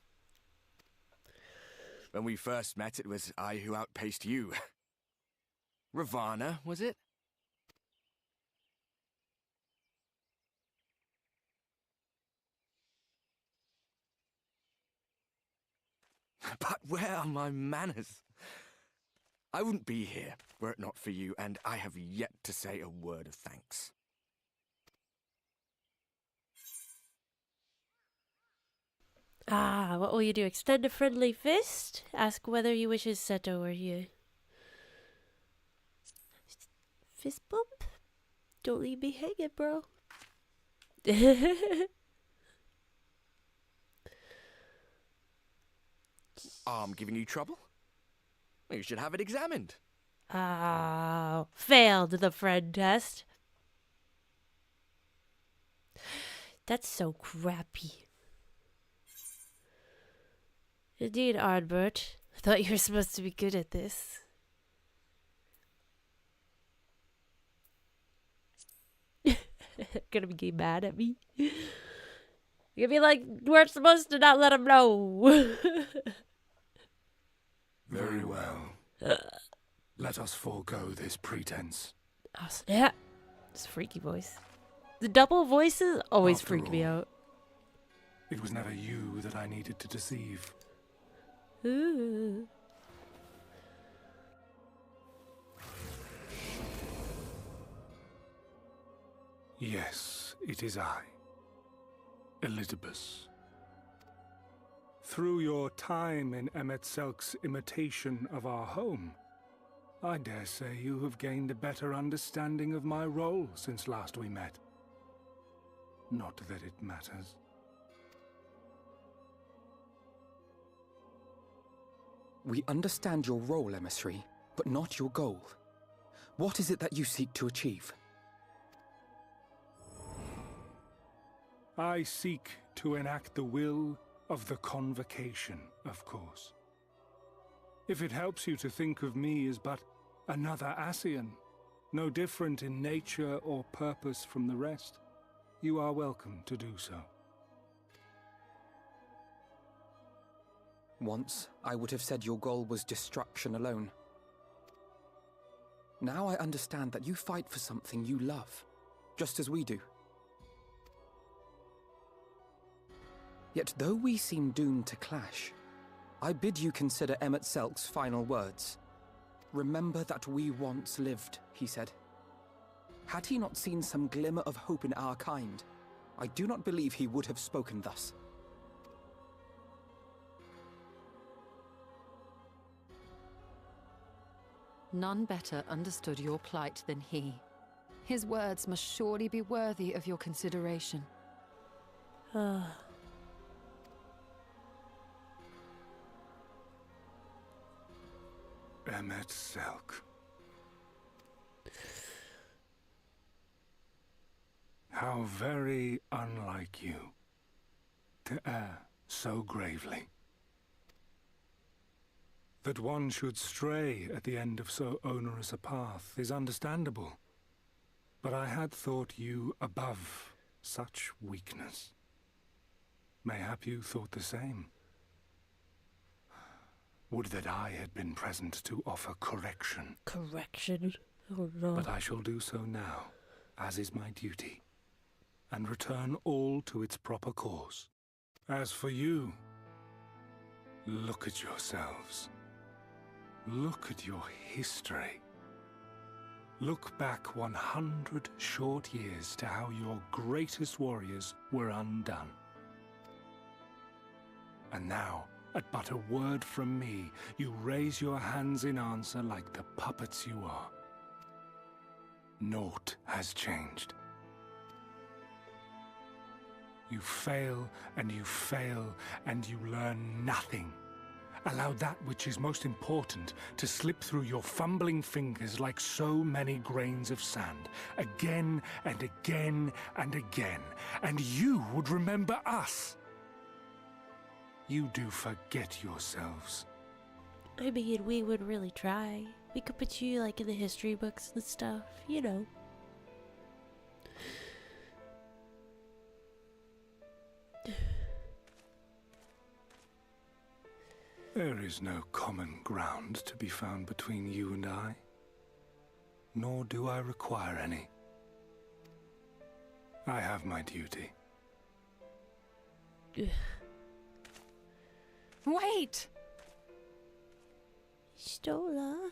When we first met, it was I who outpaced you. Ravana, was it? But where are my manners? I wouldn't be here were it not for you, and I have yet to say a word of thanks. Ah, what will you do? Extend a friendly fist? Ask whether he wishes Seto were here. Fist bump? Don't leave me hanging, bro. Arm giving you trouble? Well, you should have it examined. Oh, failed the friend test. That's so crappy. Indeed, Ardbert. I thought you were supposed to be good at this. Gonna be mad at me. You're gonna be like, we're supposed to not let him know. Very well. Let us forego this pretense. Oh, snap. This freaky voice. The double voices always freak me out. It was never you that I needed to deceive. Ooh. Yes, it is I, Elidibus. Through your time in Emet-Selk's imitation of our home, I dare say you have gained a better understanding of my role since last we met. Not that it matters. We understand your role, emissary, but not your goal. What is it that you seek to achieve? I seek to enact the will of the Convocation, of course. If it helps you to think of me as but another Ascian, no different in nature or purpose from the rest, you are welcome to do so. Once, I would have said your goal was destruction alone. Now I understand that you fight for something you love, just as we do. Yet though we seem doomed to clash, I bid you consider Emet-Selk's final words. Remember that we once lived, he said. Had he not seen some glimmer of hope in our kind, I do not believe he would have spoken thus. None better understood your plight than he. His words must surely be worthy of your consideration. Emet-Selk. How very unlike you to err so gravely. That one should stray at the end of so onerous a path is understandable, but I had thought you above such weakness. Mayhap you thought the same. Would that I had been present to offer correction. Correction? Oh no. But I shall do so now, as is my duty, and return all to its proper course. As for you, look at yourselves. Look at your history. Look back 100 short years to how your greatest warriors were undone. And now, at but a word from me, you raise your hands in answer like the puppets you are. Naught has changed. You fail, and you fail, and you learn nothing. Allow that which is most important to slip through your fumbling fingers like so many grains of sand, again and again and again, and you would remember us. You do forget yourselves. I mean, we would really try. We could put you like in the history books and stuff, you know. There is no common ground to be found between you and I, nor do I require any. I have my duty. Wait! Stola.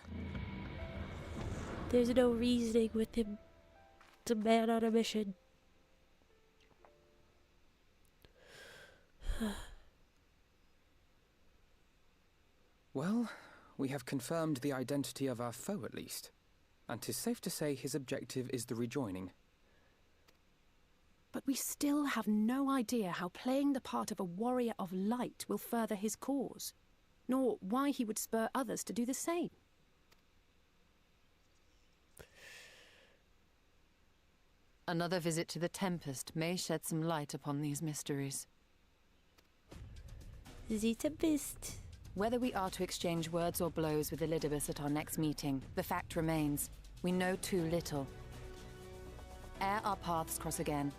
There's no reasoning with him. It's a man on a mission. Well, we have confirmed the identity of our foe at least, and 'tis safe to say his objective is the rejoining. But we still have no idea how playing the part of a warrior of light will further his cause, nor why he would spur others to do the same. Another visit to the Tempest may shed some light upon these mysteries. The Tempest. Whether we are to exchange words or blows with Elidibus at our next meeting, the fact remains, we know too little. Ere our paths cross again,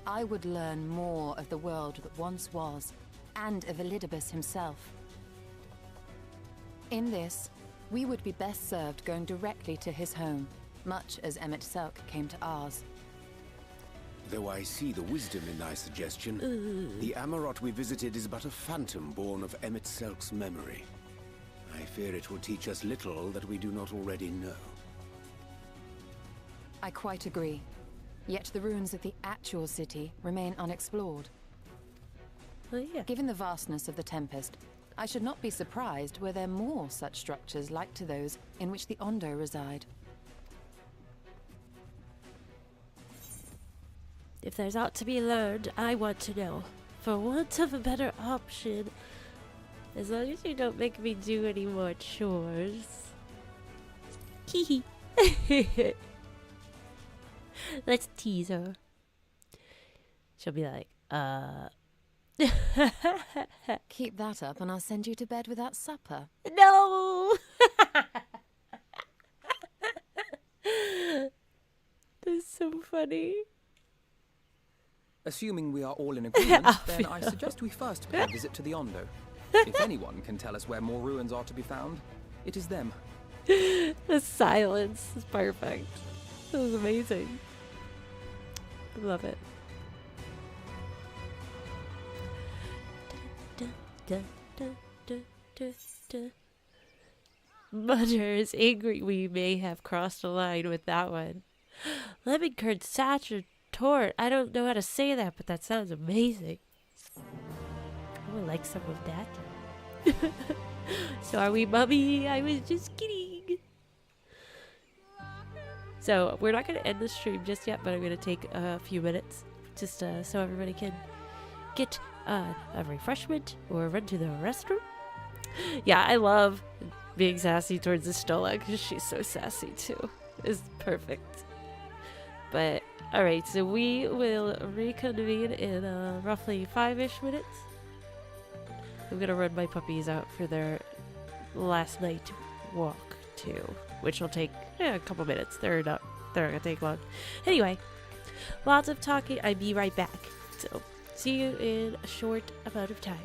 I would learn more of the world that once was, and of Elidibus himself. In this, we would be best served going directly to his home, much as Emmett Selk came to ours. Though I see the wisdom in thy suggestion, the Amarot we visited is but a phantom born of Emmett Selk's memory. I fear it will teach us little that we do not already know. I quite agree. Yet the ruins of the actual city remain unexplored. Oh, yeah. Given the vastness of the Tempest, I should not be surprised were there more such structures like to those in which the Ondo reside. If there's aught to be learned, I want to know. For want of a better option, as long as you don't make me do any more chores. Hee hee. Let's tease her. She'll be like, Keep that up and I'll send you to bed without supper. No! That's so funny. Assuming we are all in agreement, then I suggest we first pay a visit to the Ondo. If anyone can tell us where more ruins are to be found, it is them. The silence is perfect. That was amazing. I love it. Butter is angry we may have crossed a line with that one. Lemon curd satchel tort. I don't know how to say that, but that sounds amazing. I would like some of that. Sorry, Mummy. I was just kidding. So, we're not going to end the stream just yet, but I'm going to take a few minutes just so everybody can get a refreshment or run to the restroom. Yeah, I love being sassy towards the Stola because she's so sassy too. It's perfect. But, alright, so we will reconvene in roughly 5-ish minutes. I'm going to run my puppies out for their last night walk too, which will take a couple minutes. They're not going to take long. Anyway, lots of talking. I'll be right back. So, see you in a short amount of time.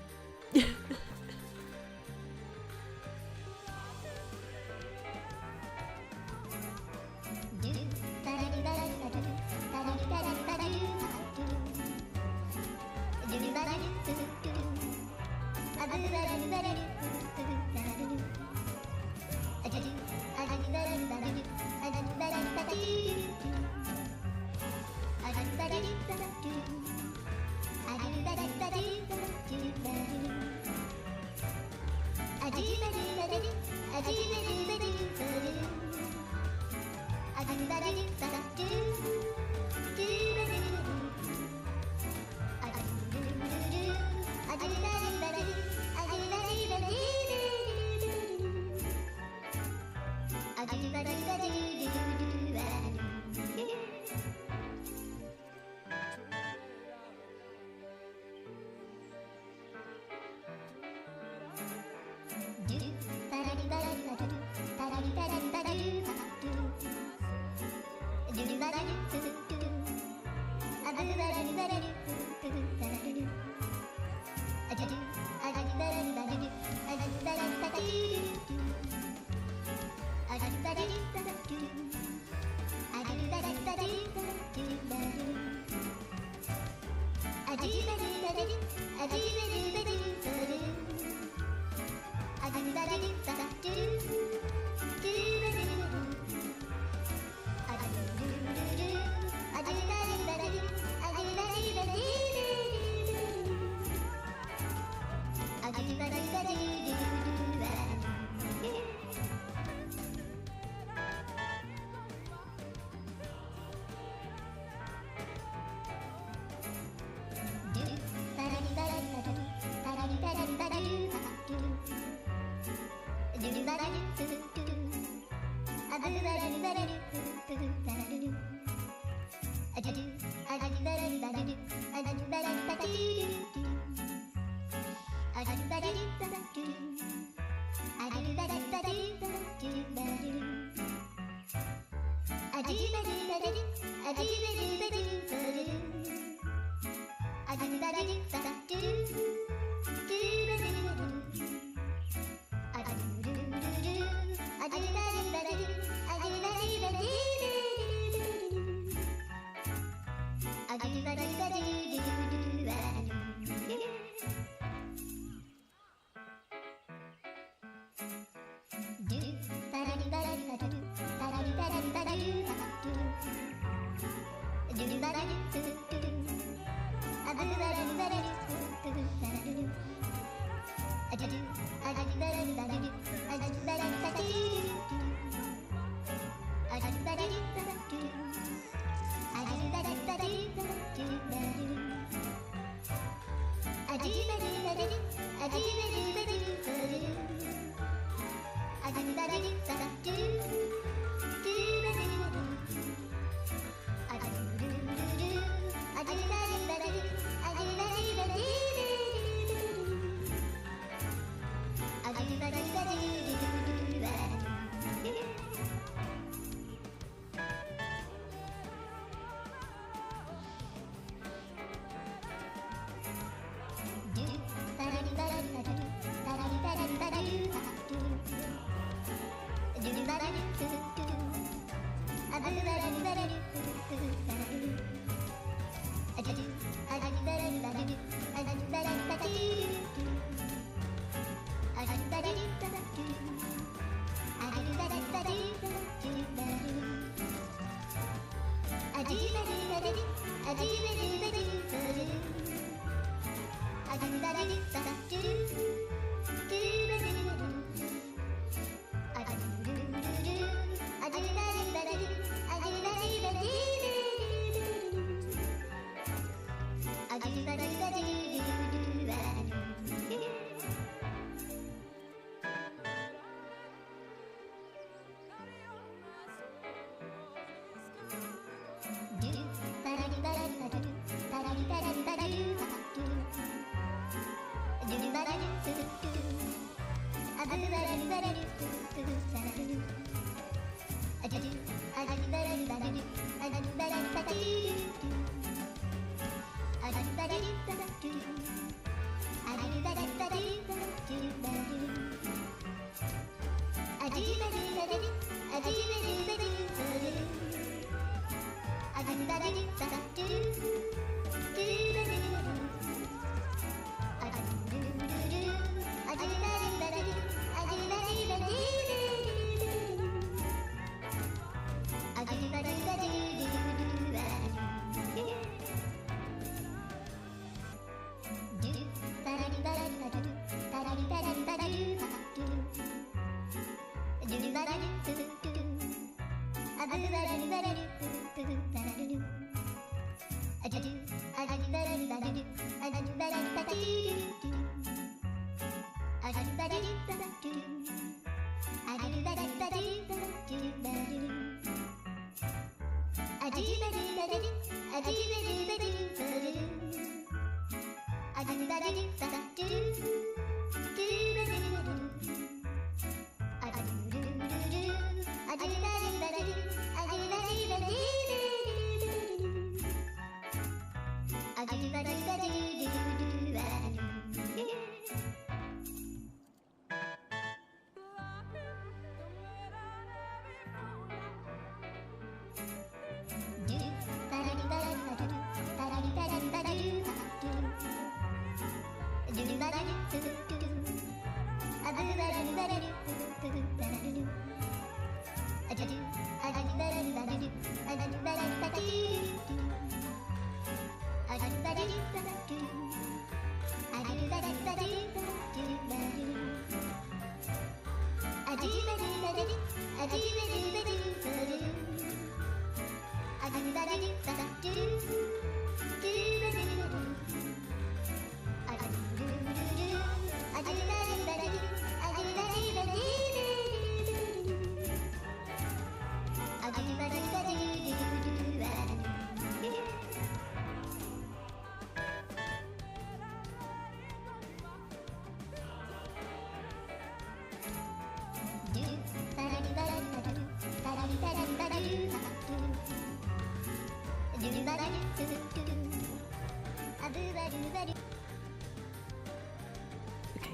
Okay,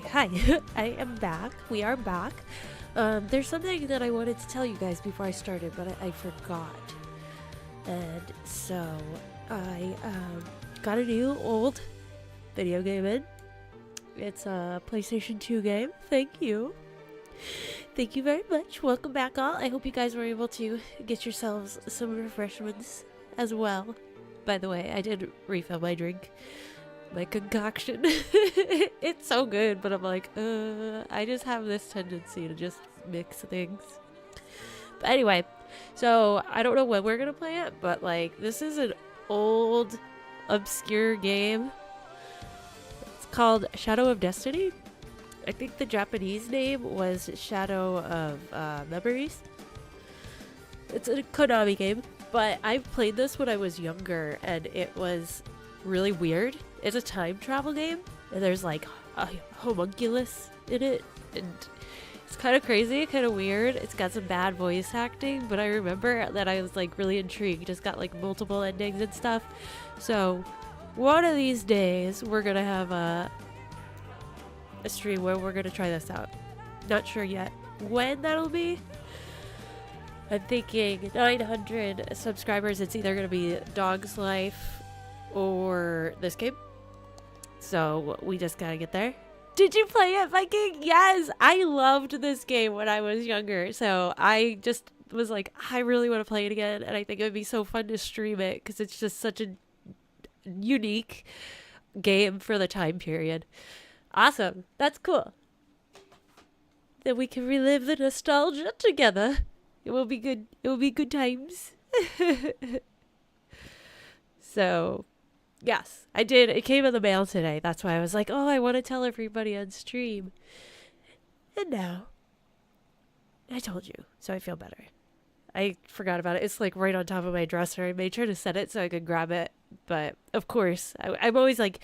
hi. I am back. We are back. There's something that I wanted to tell you guys before I started, but I forgot. And so I got a new old video game in. It's a PlayStation 2 game. Thank you. Thank you very much. Welcome back, all. I hope you guys were able to get yourselves some refreshments as well. By the way, I did refill my drink. My concoction. It's so good, but I'm like, I just have this tendency to just mix things. But anyway, so I don't know when we're gonna play it, but like, this is an old, obscure game. It's called Shadow of Destiny. I think the Japanese name was Shadow of Memories. It's a Konami game, but I played this when I was younger, and it was really weird. It's a time travel game, and there's like a homunculus in it, and it's kind of crazy, kind of weird. It's got some bad voice acting, but I remember that I was like really intrigued. It's got like multiple endings and stuff. So one of these days we're gonna have a stream where we're gonna try this out. Not sure yet when that'll be. I'm thinking 900 subscribers. It's either gonna be Dog's Life or this game. So we just gotta get there. Did you play it, Viking? Yes, I loved this game when I was younger. So I just was like, I really want to play it again, and I think it would be so fun to stream it because it's just such a unique game for the time period. Awesome, that's cool. Then we can relive the nostalgia together. It will be good. It will be good times. So, yes, I did. It came in the mail today. That's why I was like, oh, I want to tell everybody on stream. And now, I told you, so I feel better. I forgot about it. It's like right on top of my dresser. I made sure to set it so I could grab it. But, of course, I'm always like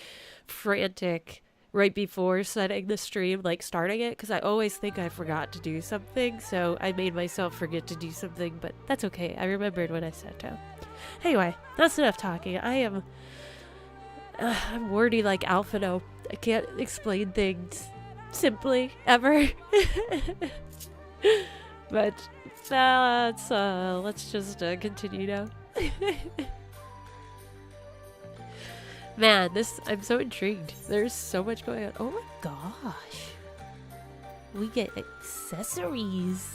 frantic right before setting the stream, like starting it, because I always think I forgot to do something. So I made myself forget to do something, but that's okay. I remembered when I sat down. Anyway, that's enough talking. I'm wordy like Alphino. I can't explain things simply, ever. But let's just continue now. Man, I'm so intrigued. There's so much going on. Oh my gosh. We get accessories.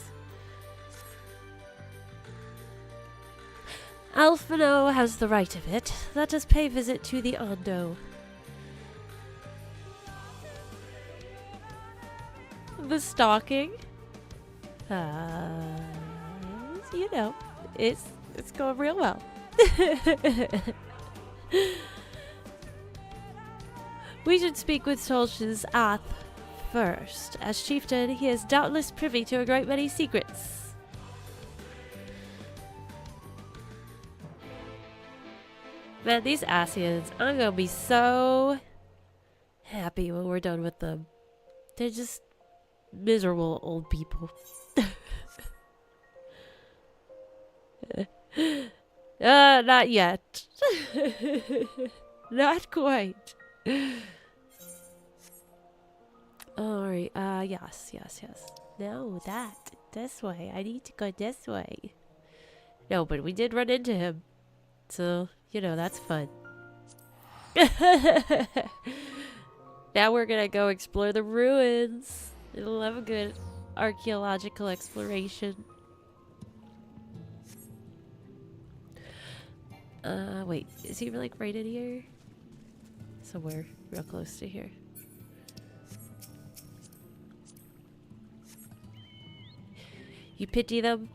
Alphino has the right of it. Let us pay visit to the Ondo. The stalking. You know, it's going real well. We should speak with Solch's Ath first. As chieftain, he is doubtless privy to a great many secrets. Man, these Asians, I'm gonna be so happy when we're done with them. They're just miserable old people. Not yet. Not quite. Alright, yes. No, this way. I need to go this way. No, but we did run into him. So, you know, that's fun. Now we're gonna go explore the ruins. It'll have a good archaeological exploration. Wait, is he like right in here? Somewhere real close to here. You pity them?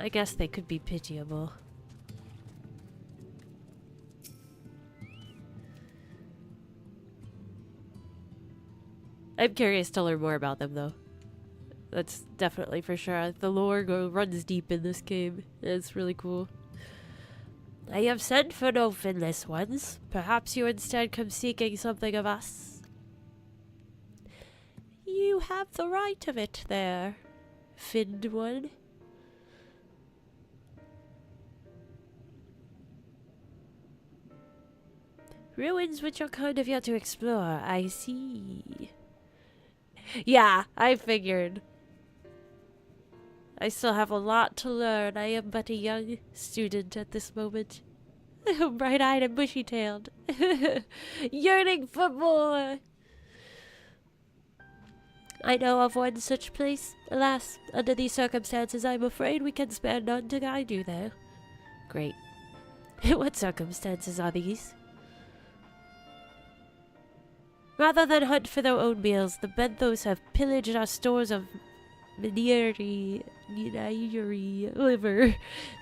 I guess they could be pitiable. I'm curious to learn more about them, though. That's definitely for sure. The lore runs deep in this game. It's really cool. I have sent for no finless ones. Perhaps you instead come seeking something of us. You have the right of it there, finned one. Ruins which are kind of yet to explore, I see. Yeah, I figured. I still have a lot to learn. I am but a young student at this moment. Bright-eyed and bushy-tailed. Yearning for more. I know of one such place. Alas, under these circumstances, I'm afraid we can spare none to guide you there. Great. What circumstances are these? Rather than hunt for their own meals, the Benthos have pillaged our stores of Miniri liver.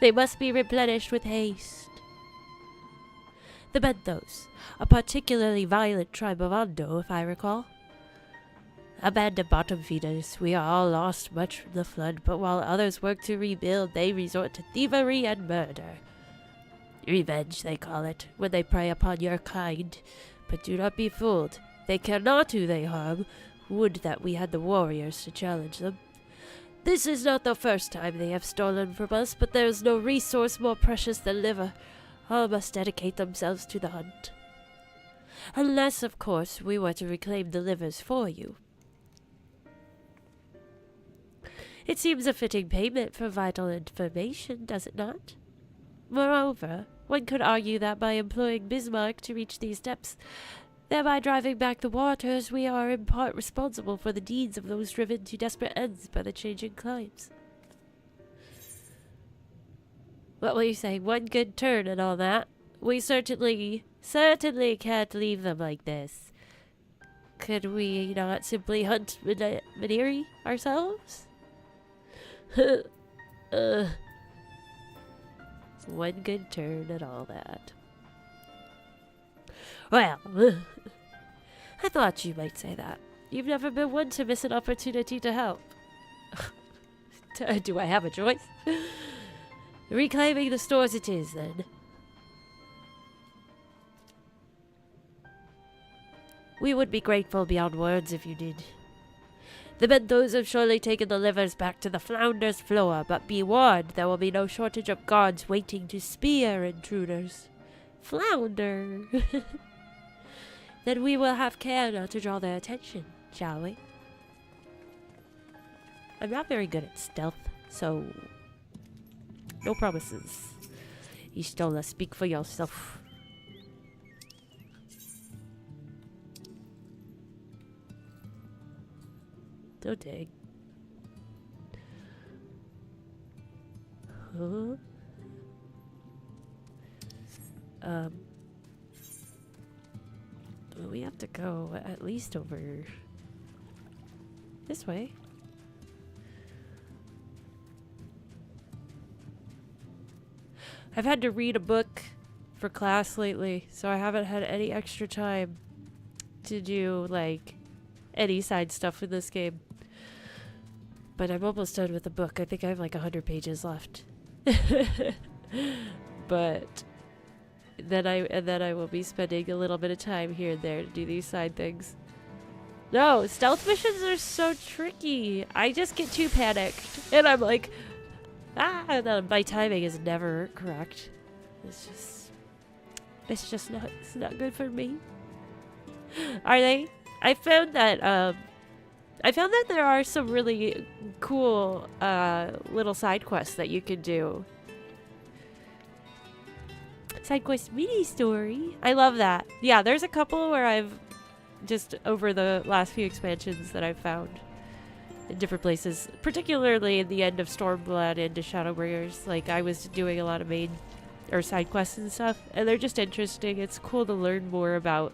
They must be replenished with haste. The Benthos, a particularly violent tribe of Ondo, if I recall. Abandoned bottom feeders, we are all lost much from the flood, but while others work to rebuild, they resort to thievery and murder. Revenge, they call it, when they prey upon your kind. But do not be fooled. They care not who they harm. Would that we had the warriors to challenge them. This is not the first time they have stolen from us, but there is no resource more precious than liver. All must dedicate themselves to the hunt. Unless, of course, we were to reclaim the livers for you. It seems a fitting payment for vital information, does it not? Moreover, one could argue that by employing Bismarck to reach these depths, thereby driving back the waters, we are in part responsible for the deeds of those driven to desperate ends by the changing climes. What were you saying? One good turn and all that? We certainly can't leave them like this. Could we not simply hunt Miniri ourselves? One good turn and all that. Well, I thought you might say that. You've never been one to miss an opportunity to help. Do I have a choice? Reclaiming the stores it is, then. We would be grateful beyond words if you did. The Benthos have surely taken the livers back to the Flounder's floor, but be warned, there will be no shortage of guards waiting to spear intruders. Flounder! Then we will have care not to draw their attention, shall we? I'm not very good at stealth, so no promises. Ishtola, speak for yourself. Don't dig. Huh? We have to go at least over this way. I've had to read a book for class lately, so I haven't had any extra time to do, like, any side stuff in this game. But I'm almost done with the book. I think I have like 100 pages left. But then I will be spending a little bit of time here and there to do these side things. No, stealth missions are so tricky. I just get too panicked, and I'm like, my timing is never correct. It's just not good for me. Are they? I found that there are some really cool little side quests that you can do. Side quest mini story. I love that. Yeah, there's a couple where I've just over the last few expansions that I've found in different places, particularly in the end of Stormblood and Shadowbringers. Like, I was doing a lot of main or side quests and stuff, and they're just interesting. It's cool to learn more about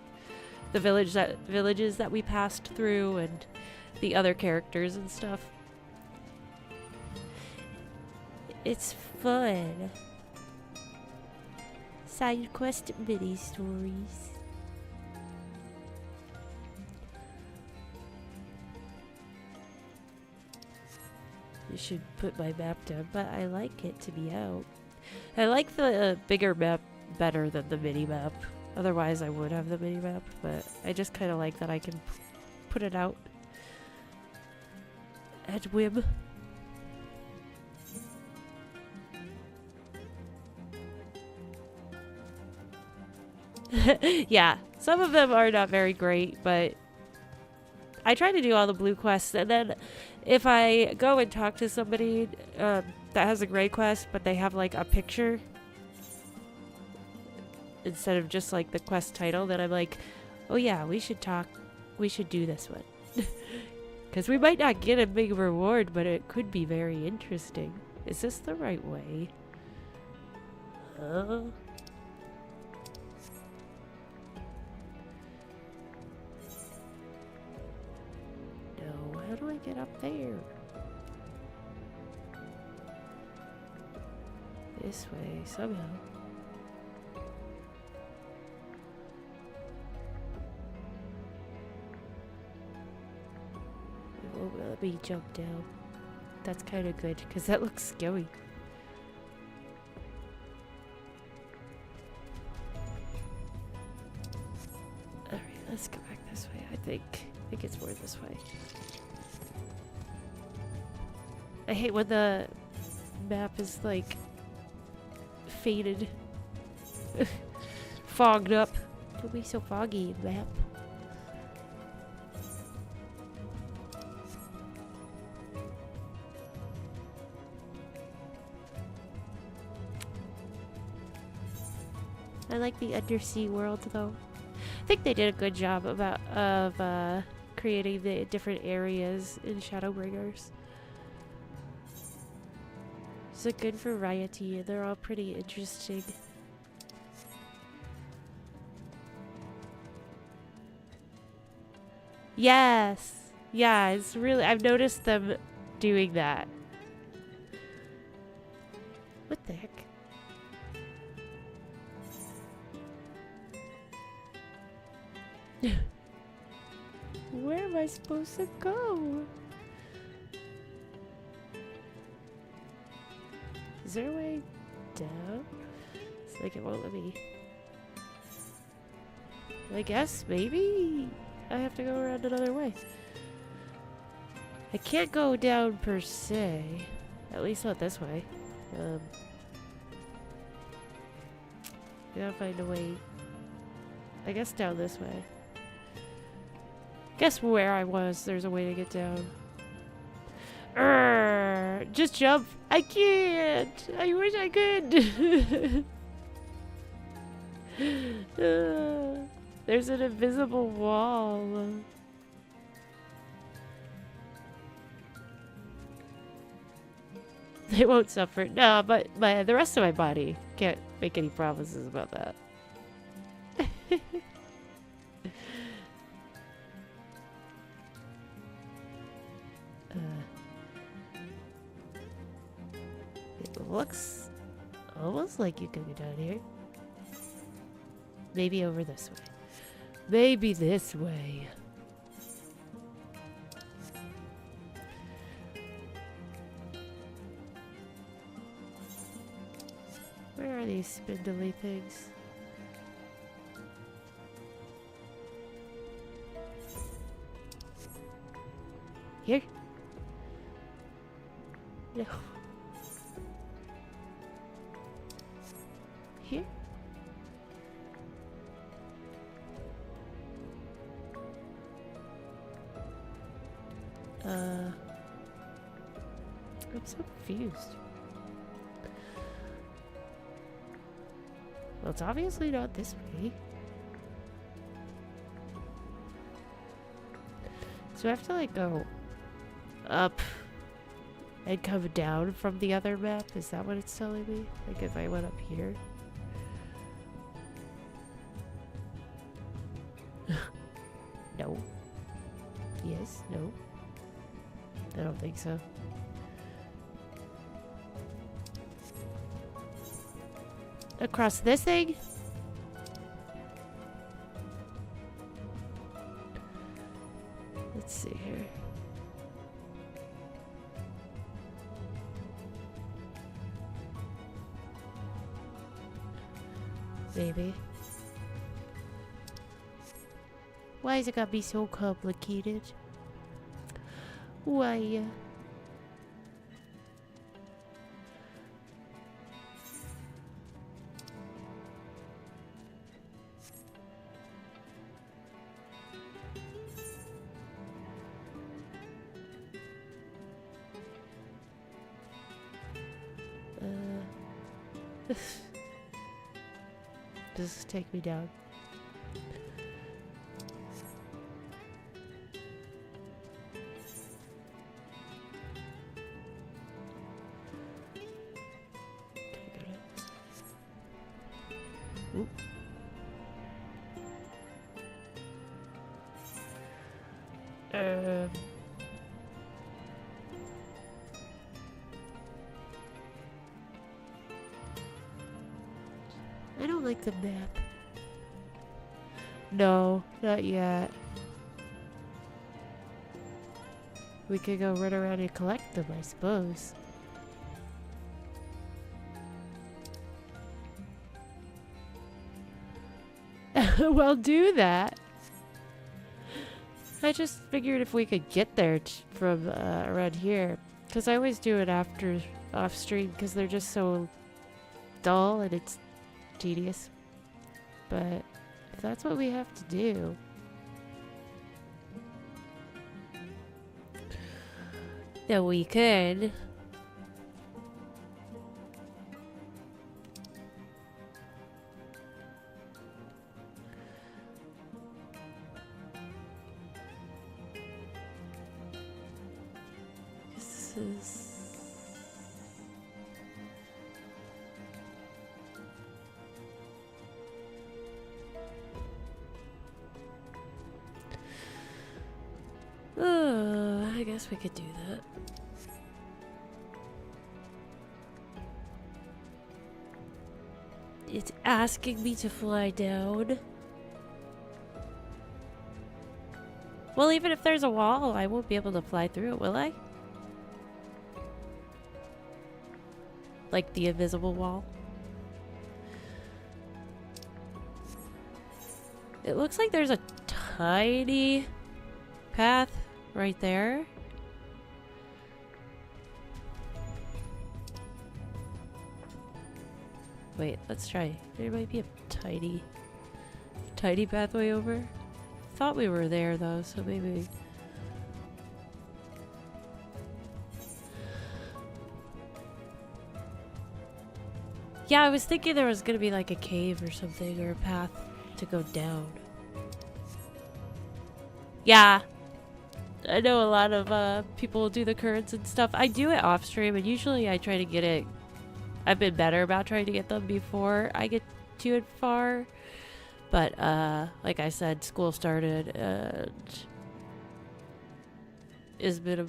the villages that we passed through and the other characters and stuff. It's fun. Side quest mini stories. I should put my map down, but I like it to be out. I like the bigger map better than the mini map. Otherwise, I would have the mini map, but I just kind of like that I can put it out at whim. Yeah, some of them are not very great, but I try to do all the blue quests, and then if I go and talk to somebody that has a gray quest, but they have like a picture instead of just like the quest title, then I'm like, oh yeah, we should talk, we should do this one. Because we might not get a big reward, but it could be very interesting. Is this the right way? No, how do I get up there? This way, somehow. It won't let me jump down. That's kind of good, because that looks scary. Alright, let's go back this way. I think it's more this way. I hate when the map is like faded. Fogged up. Don't be so foggy, map. I like the undersea world though. I think they did a good job of creating the different areas in Shadowbringers. It's a good variety, and they're all pretty interesting. Yes! Yeah, it's really... I've noticed them doing that. What the heck? Where am I supposed to go? Is there a way down? It's like it won't let me. I guess maybe I have to go around another way. I can't go down per se. At least not this way. I gotta find a way. I guess down this way. Guess where I was, there's a way to get down. Just jump. I can't. I wish I could. There's an invisible wall. It won't suffer. No, but the rest of my body can't make any promises about that. It looks almost like you can go down here. Maybe over this way. Maybe this way. Where are these spindly things? Here? No. Here? I'm so confused. Well, it's obviously not this way. So I have to like go up and come down from the other map? Is that what it's telling me? Like if I went up here? No. Yes, no. I don't think so. Across this thing? Let's see here. Maybe. Why is it gotta be so complicated? Why? Just take me down. Oop. I don't like the map. No, not yet. We could go run around and collect them, I suppose. Well, do that. I just figured if we could get there from around here. Because I always do it after off stream because they're just so dull and it's tedious. But if that's what we have to do, then we could. This is... I guess we could do that. It's asking me to fly down. Well, even if there's a wall, I won't be able to fly through it, will I? Like the invisible wall. It looks like there's a tiny path right there. Wait, let's try. There might be a tiny pathway over. Thought we were there though, so maybe. Yeah, I was thinking there was gonna be like a cave or something, or a path to go down. Yeah. I know a lot of people do the currents and stuff. I do it off stream, and usually I try to get it. I've been better about trying to get them before I get to it far. But like I said, school started, and it's been a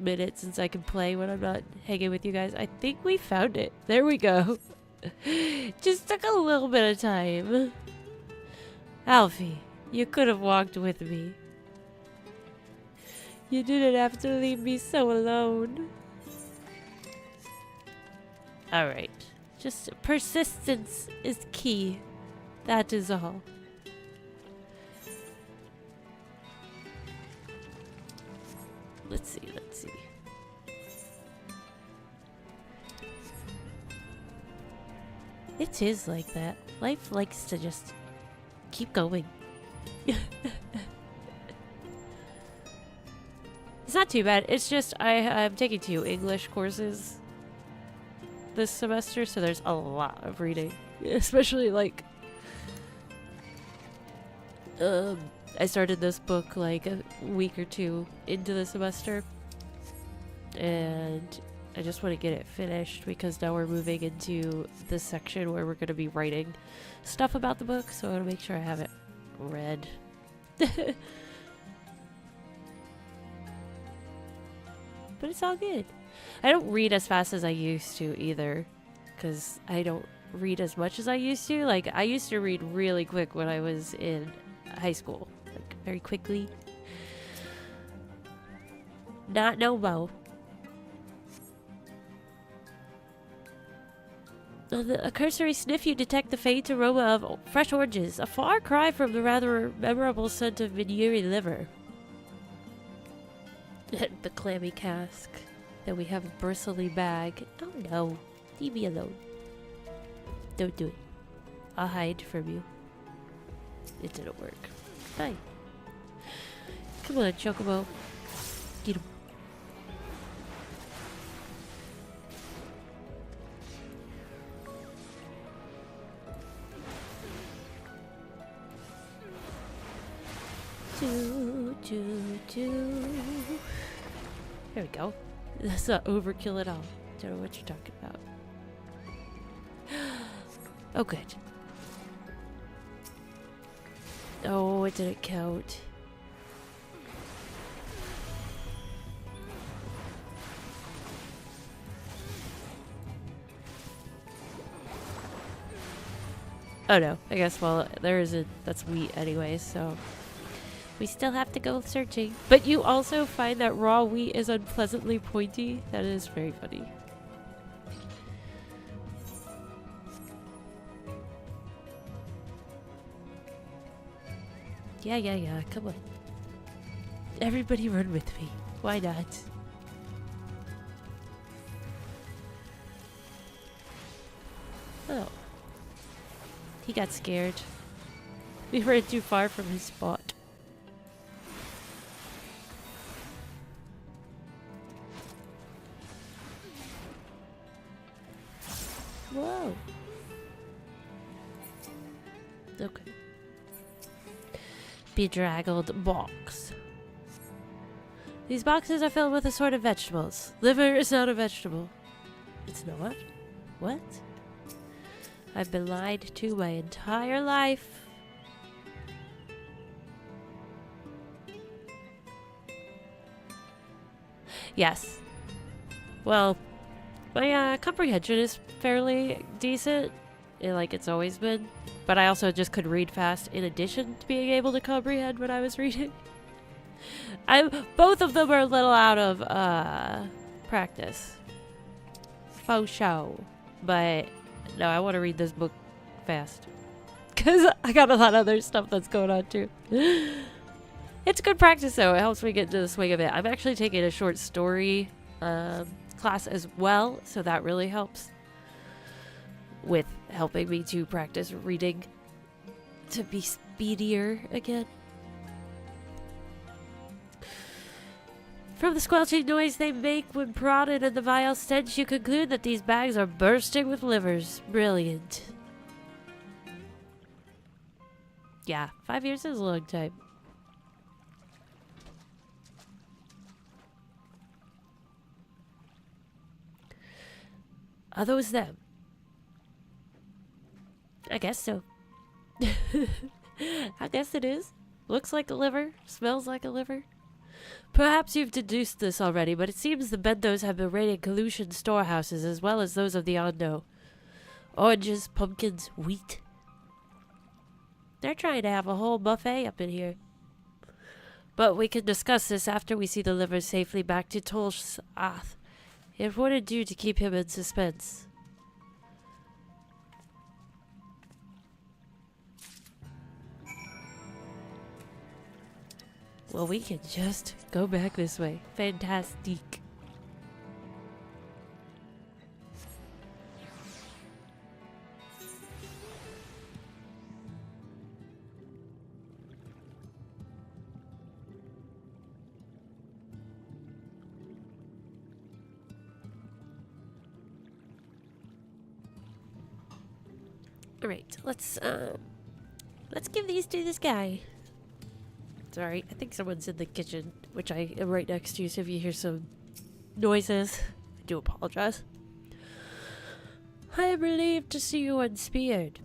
minute since I can play when I'm not hanging with you guys. I think we found it. There we go. Just took a little bit of time. Alfie, you could have walked with me. You didn't have to leave me so alone. Alright. Just persistence is key. That is all. Let's see, let's see. It is like that. Life likes to just keep going. It's not too bad. It's just I'm taking 2 English courses this semester, so there's a lot of reading. Especially like I started this book like a week or 2 into the semester, and I just want to get it finished because now we're moving into this section where we're going to be writing stuff about the book, so I want to make sure I have it read. But it's all good. I don't read as fast as I used to either, because I don't read as much as I used to. Like, I used to read really quick when I was in high school. Like, very quickly. Not no more. On a cursory sniff, you detect the faint aroma of fresh oranges, a far cry from the rather memorable scent of Minuri liver. The clammy cask. Then we have a bristly bag. Oh no, leave me alone. Don't do it. I'll hide from you. It didn't work. Fine. Come on, Chocobo. Get him. There we go. That's not overkill at all. Don't know what you're talking about. Oh, good. Oh, it didn't count. Oh no, I guess, well, there isn't. That's wheat anyway, so we still have to go searching. But you also find that raw wheat is unpleasantly pointy. That is very funny. Yeah, come on. Everybody run with me. Why not? Oh. He got scared. We ran too far from his spot. Whoa. Okay. Bedraggled box. These boxes are filled with assorted vegetables. Liver is not a vegetable. It's not? What? I've been lied to my entire life. Yes. Well, my comprehension is fairly decent, like it's always been. But I also just could read fast in addition to being able to comprehend what I was reading. Both of them are a little out of practice. Faux show. But no, I want to read this book fast. Because I got a lot of other stuff that's going on too. It's good practice though. It helps me get into the swing of it. I'm actually taking a short story class as well. So that really helps with helping me to practice reading to be speedier again. From the squelching noise they make when prodded and the vile stench, you conclude that these bags are bursting with livers. Brilliant. Yeah, 5 years is a long time. Are those them? I guess so. I guess it is. Looks like a liver. Smells like a liver. Perhaps you've deduced this already, but it seems the Bendos have been raiding Calushan storehouses as well as those of the Ondo. Oranges, pumpkins, wheat. They're trying to have a whole buffet up in here. But we can discuss this after we see the liver safely back to Tolsh-Ath. It wouldn't do to keep him in suspense. Well, we can just go back this way. Fantastic. All right, let's give these to this guy. Sorry, I think someone's in the kitchen, which I am right next to, so if you hear some noises, I do apologize. I am relieved to see you unspeared.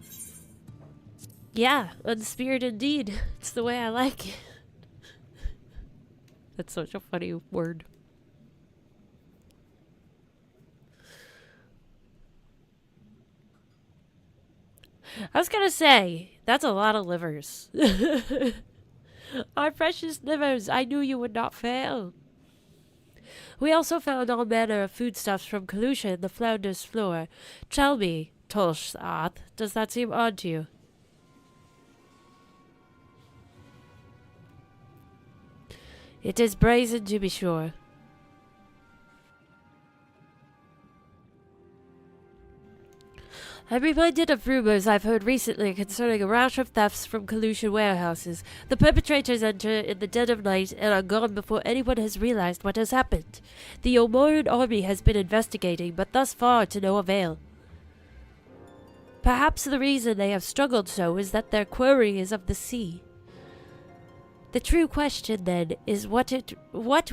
Yeah, unspeared indeed. It's the way I like it. That's such a funny word. I was gonna say, that's a lot of livers. Our precious livers, I knew you would not fail. We also found all manner of foodstuffs from Kalusha in the flounder's floor. Tell me, Tolshath. Does that seem odd to you? It is brazen, to be sure. I'm reminded of rumors I've heard recently concerning a rash of thefts from collusion warehouses. The perpetrators enter in the dead of night and are gone before anyone has realized what has happened. The Omoran army has been investigating, but thus far to no avail. Perhaps the reason they have struggled so is that their quarry is of the sea. The true question, then, is what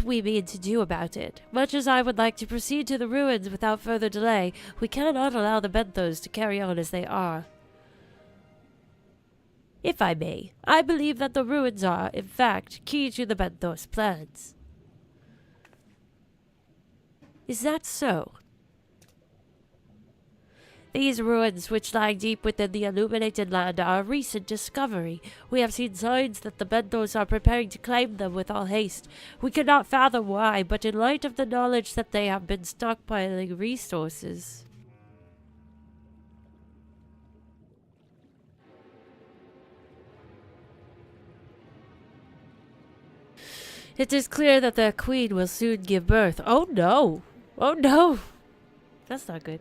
we mean to do about it. Much as I would like to proceed to the ruins without further delay, we cannot allow the Benthos to carry on as they are. If I may, I believe that the ruins are, in fact, key to the Benthos' plans. Is that so? These ruins, which lie deep within the illuminated land, are a recent discovery. We have seen signs that the Benthos are preparing to claim them with all haste. We cannot fathom why, but in light of the knowledge that they have been stockpiling resources... It is clear that their queen will soon give birth. Oh no! Oh no! That's not good.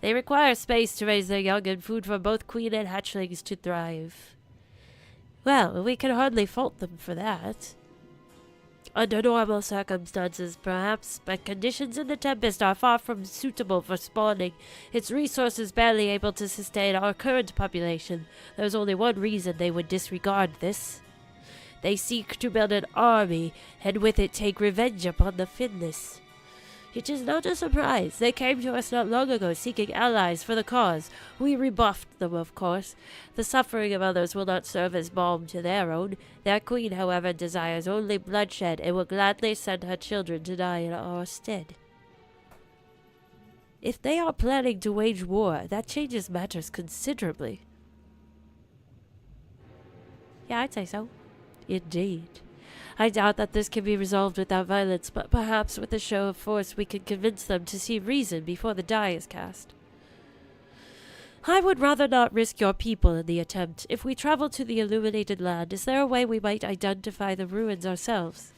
They require space to raise their young and food for both queen and hatchlings to thrive. Well, we can hardly fault them for that. Under normal circumstances, perhaps, but conditions in the Tempest are far from suitable for spawning. Its resources barely able to sustain our current population. There's only one reason they would disregard this. They seek to build an army, and with it take revenge upon the Finless. It is not a surprise. They came to us not long ago seeking allies for the cause. We rebuffed them, of course. The suffering of others will not serve as balm to their own. Their queen, however, desires only bloodshed and will gladly send her children to die in our stead. If they are planning to wage war, that changes matters considerably. Yeah, I'd say so. Indeed. I doubt that this can be resolved without violence, but perhaps with a show of force we can convince them to see reason before the die is cast. I would rather not risk your people in the attempt. If we travel to the illuminated land, is there a way we might identify the ruins ourselves?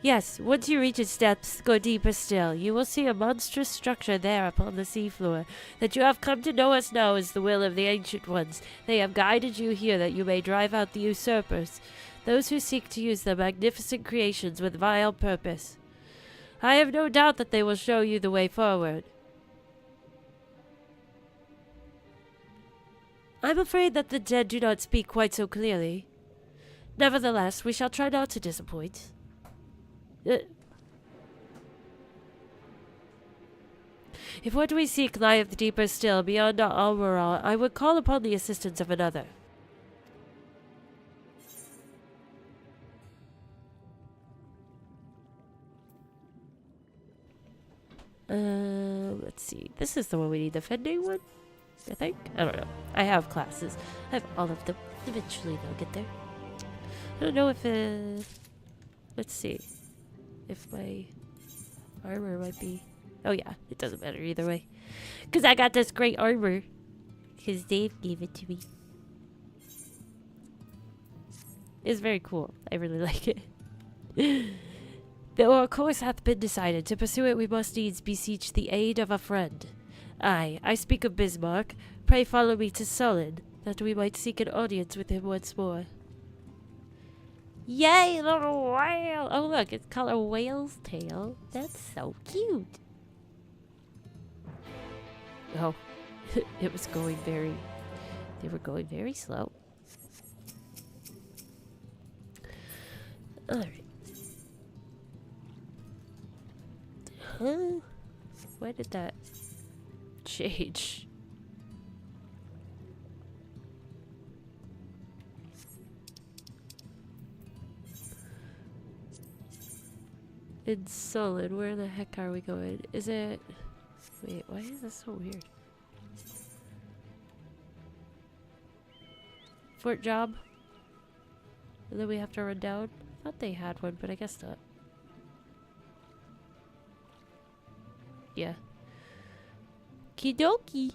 Yes, once you reach its depths, go deeper still. You will see a monstrous structure there upon the seafloor. That you have come to know us now is the will of the Ancient Ones. They have guided you here that you may drive out the usurpers, those who seek to use their magnificent creations with vile purpose. I have no doubt that they will show you the way forward. I'm afraid that the dead do not speak quite so clearly. Nevertheless, we shall try not to disappoint. If what we seek lieth deeper still, beyond Almoral, I would call upon the assistance of another. Let's see. This is the one we need, the defending one, I think? I don't know. I have classes. I have all of them. Eventually they'll get there. I don't know if, let's see. If my armor might be... Oh yeah, it doesn't matter either way. Because I got this great armor. Because Dave gave it to me. It's very cool. I really like it. Though our course hath been decided, to pursue it we must needs beseech the aid of a friend. Aye, I speak of Bismarck. Pray follow me to Sullen, that we might seek an audience with him once more. Yay, little whale! Oh look, it's called a whale's tail. That's so cute. Oh, it was going very... They were going very slow. Alright. Huh? Why did that change? In Sullen, where the heck are we going? Is it... Wait, why is this so weird? Fort Job? And then we have to run down. I thought they had one, but I guess not. Yeah. Kidoki.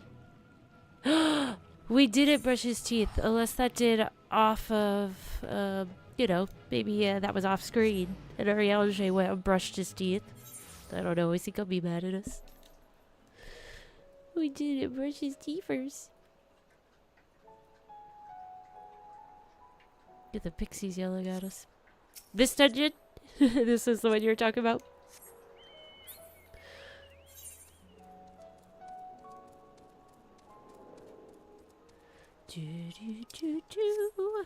We didn't brush his teeth, unless that did off of, you know, maybe that was off screen. And Ariel went and brushed his teeth. I don't know, I think he'll be mad at us. We didn't brush his teeth first. Get the pixies yelling at us. This dungeon? This is the one you were talking about? Do, do, do, do.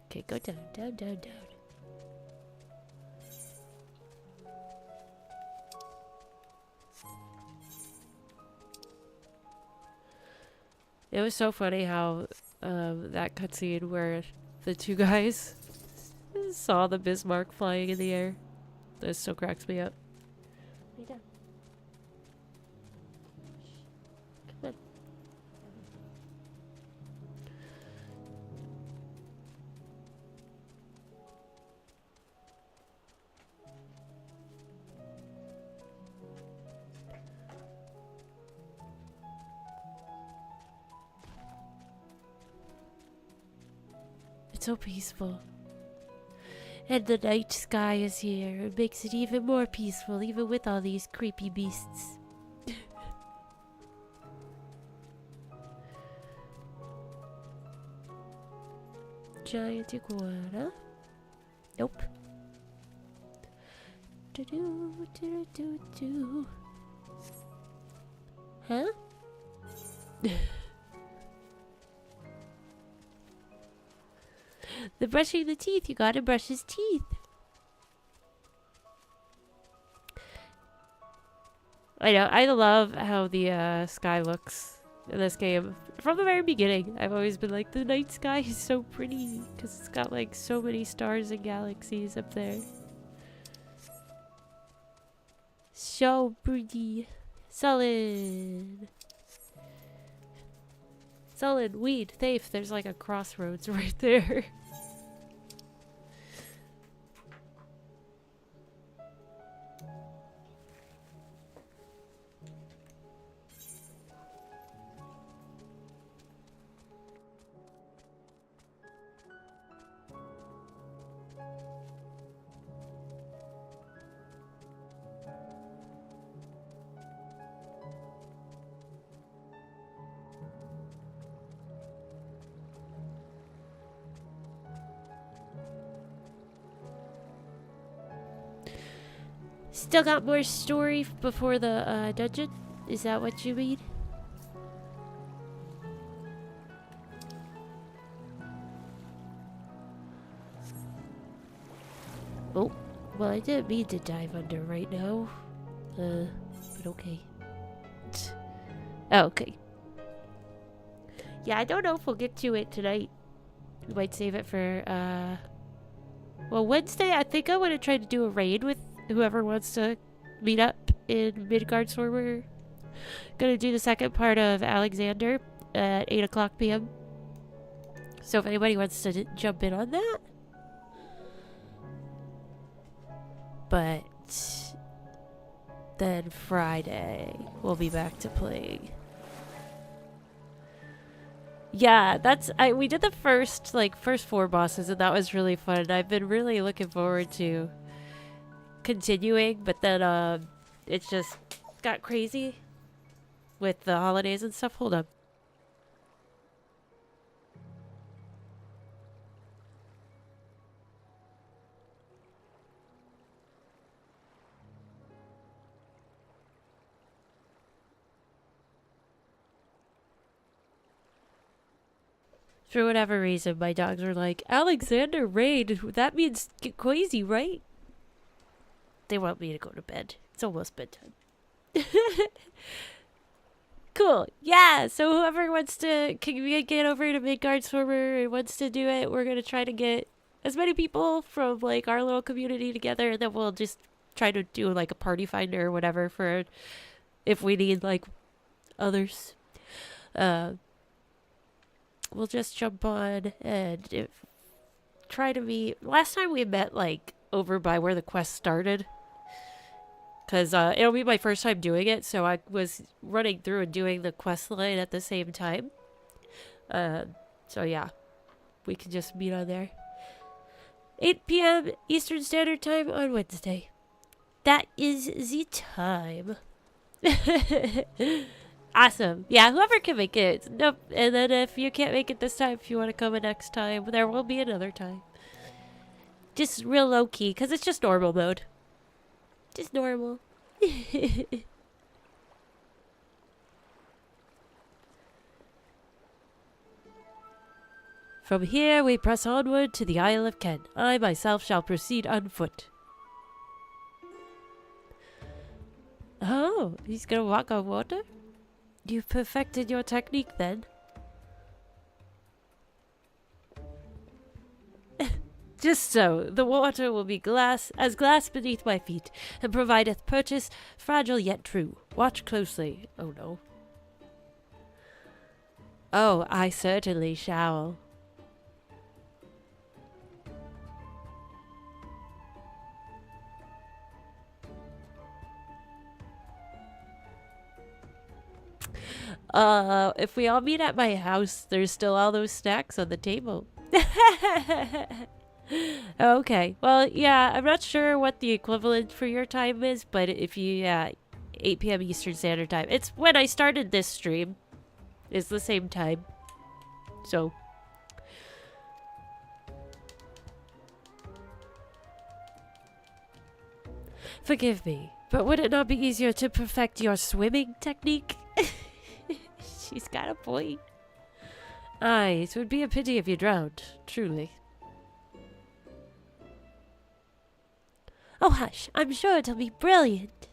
Okay, go down, down, down, down. It was so funny how that cutscene where the two guys saw the Bismarck flying in the air. That still cracks me up. Lay down. Come on. It's so peaceful. And the night sky is here. It makes it even more peaceful, even with all these creepy beasts. Giant iguana. Nope. Do do do do do. Huh? The brushing the teeth. You gotta brush his teeth. I know. I love how the sky looks in this game. From the very beginning, I've always been like, the night sky is so pretty. Because it's got like so many stars and galaxies up there. So pretty. Solid. Solid. Weed. Thafe. There's like a crossroads right there. Still got more story before the dungeon? Is that what you mean? Oh, well, I didn't mean to dive under right now. But okay. Oh, okay. Yeah, I don't know if we'll get to it tonight. We might save it for, well, Wednesday, I think I want to try to do a raid with whoever wants to meet up in Midgardsormr. We're gonna do the second part of Alexander at 8 o'clock p.m. So if anybody wants to jump in on that. But then Friday, we'll be back to playing. Yeah, we did the first 4 bosses, and that was really fun. I've been really looking forward to continuing, but then it just got crazy with the holidays and stuff. Hold up. For whatever reason, my dogs were like, Alexander raid, that means get crazy, right? They want me to go to bed. It's almost bedtime. Cool. Yeah, so whoever wants to get over to Midgardsormr and wants to do it, we're going to try to get as many people from like our little community together, and then we'll just try to do like a party finder or whatever for if we need like others. We'll just jump on and try to meet. Last time we met like over by where the quest started, because it'll be my first time doing it, so I was running through and doing the quest line at the same time. So yeah, we can just meet on there. 8 p.m. Eastern Standard Time on Wednesday. That is the time. Awesome. Yeah, whoever can make it. Nope. And then if you can't make it this time, if you want to come in next time, there will be another time. Just real low key, because it's just normal mode. Just normal. From here we press onward to the Isle of Ken. I myself shall proceed on foot. Oh, he's gonna walk on water? You've perfected your technique then. Just so, the water will be glass beneath my feet, and provideth purchase fragile yet true. Watch closely. Oh no. Oh, I certainly shall. If we all meet at my house, there's still all those snacks on the table. Okay, well, yeah, I'm not sure what the equivalent for your time is, but if you, 8 p.m. Eastern Standard Time. It's when I started this stream. It's the same time. So. Forgive me, but would it not be easier to perfect your swimming technique? She's got a point. Aye, it would be a pity if you drowned, truly. Oh hush, I'm sure it'll be brilliant.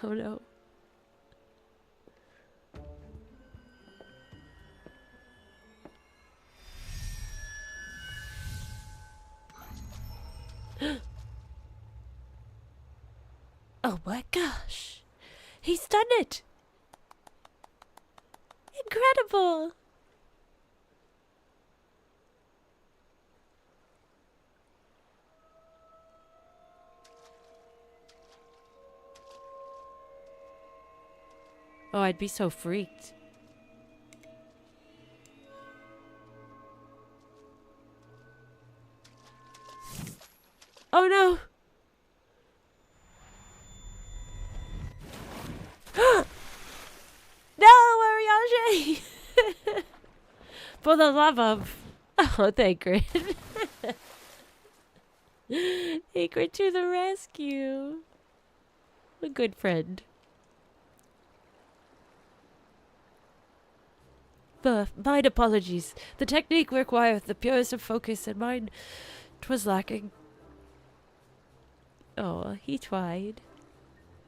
Oh no. Oh my gosh. He's done it. Incredible. Oh, I'd be so freaked. Oh no! No, Ariaje! For the love of... Oh, thank you. Ingrid to the rescue. A good friend. Mine apologies. The technique requireth the purest of focus, and mine 'twas lacking. Oh, he tried.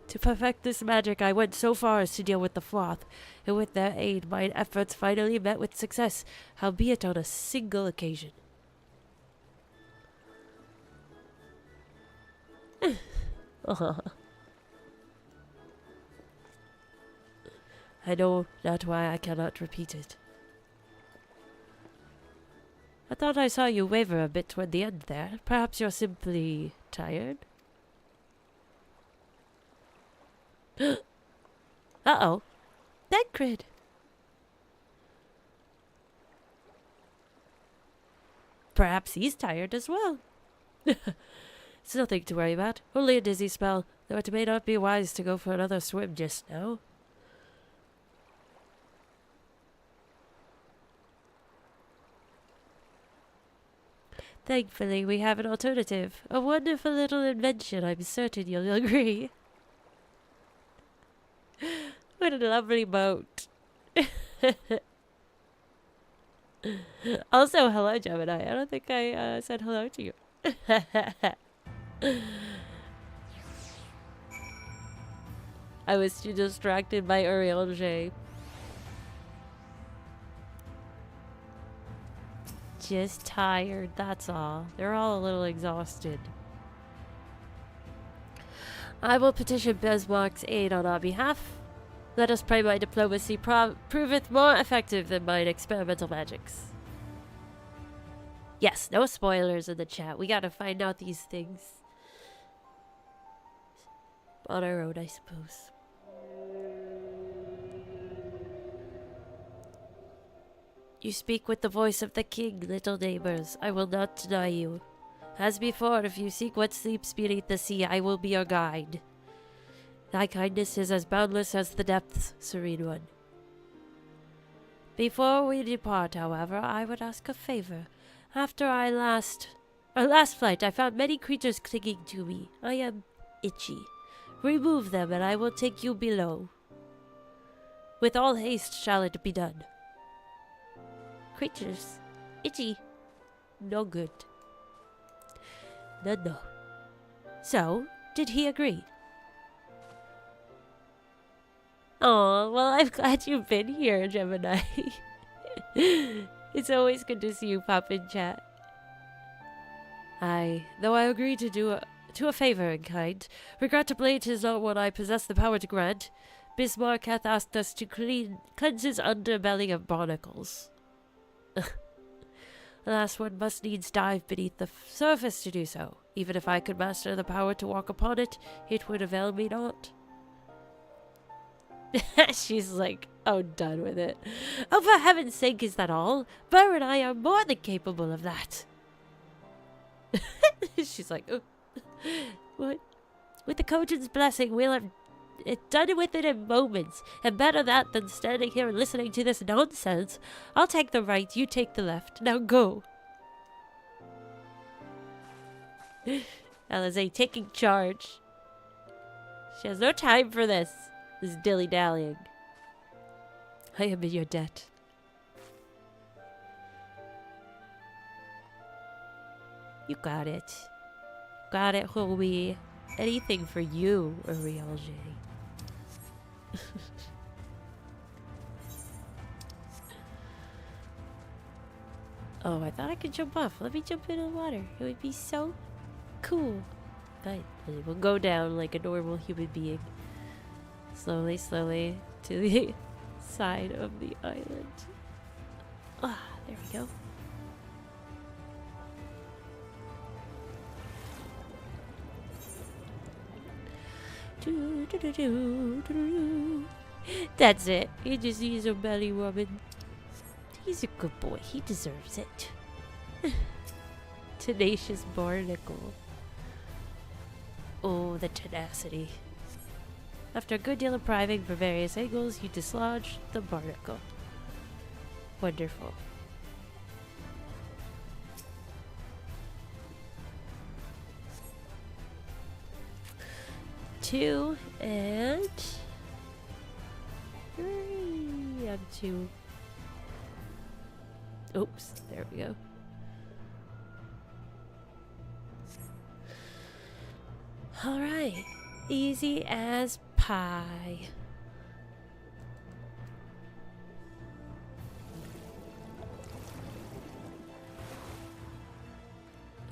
To perfect this magic, I went so far as to deal with the Froth, and with their aid, mine efforts finally met with success, howbeit on a single occasion. I know not why I cannot repeat it. I thought I saw you waver a bit toward the end there. Perhaps you're simply tired? Uh-oh. Denkrid. Perhaps he's tired as well. It's nothing to worry about. Only a dizzy spell, though it may not be wise to go for another swim just now. Thankfully, we have an alternative. A wonderful little invention, I'm certain you'll agree. What a lovely boat. Also, hello, Gemini. I don't think I said hello to you. I was too distracted by Urielge. just tired, that's all. They're all a little exhausted. I will petition Bismarck's aid on our behalf. Let us pray my diplomacy proveth more effective than mine experimental magics. Yes, no spoilers in the chat. We gotta find out these things. On our own, I suppose. You speak with the voice of the king, little neighbors. I will not deny you. As before, if you seek what sleeps beneath the sea, I will be your guide. Thy kindness is as boundless as the depths, Serene One. Before we depart, however, I would ask a favor. After our last flight, I found many creatures clinging to me. I am itchy. Remove them, and I will take you below. With all haste shall it be done. Creatures. Itchy. No good. No. So, did he agree? Oh, well, I'm glad you've been here, Gemini. It's always good to see you pop in chat. Though I agree to do a favor in kind, regrettably it is not what I possess the power to grant. Bismarck hath asked us to cleanse his underbelly of barnacles. Alas, one must needs dive beneath the surface to do so. Even if I could master the power to walk upon it, it would avail me not. She's like, oh, done with it. Oh, for heaven's sake, is that all? Burr and I are more than capable of that. She's like, oh. What? With the Coach's blessing, we'll have it done with it in moments. And better that than standing here and listening to this nonsense. I'll take the right, you take the left. Now go. Alizé taking charge. She has no time for this dilly-dallying. I am in your debt. You got it. Got it, homie. Anything for you, Arielge. Oh, I thought I could jump off. Let me jump into the water. It would be so cool. But we'll go down like a normal human being. Slowly, slowly to the side of the island. Ah, there we go. That's it. He just needs a belly woman. He's a good boy. He deserves it. Tenacious barnacle. Oh, the tenacity. After a good deal of prying from various angles, you dislodge the barnacle. Wonderful. Two and three. I'm two. Oops, there we go. All right, easy as pie.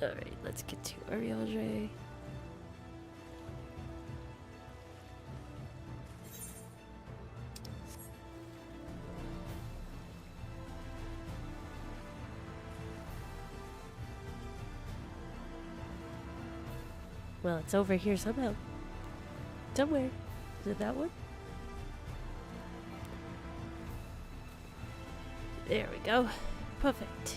All right, let's get to Arielge. Well, it's over here somehow. Somewhere. Is it that one? There we go. Perfect.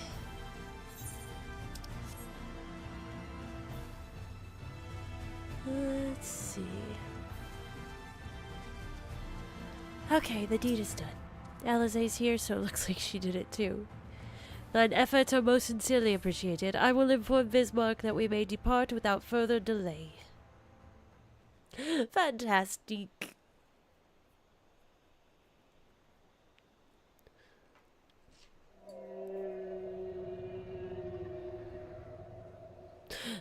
Let's see. Okay, the deed is done. Alizé's here, so it looks like she did it too. Thine efforts are most sincerely appreciated. I will inform Bismarck that we may depart without further delay. Fantastic.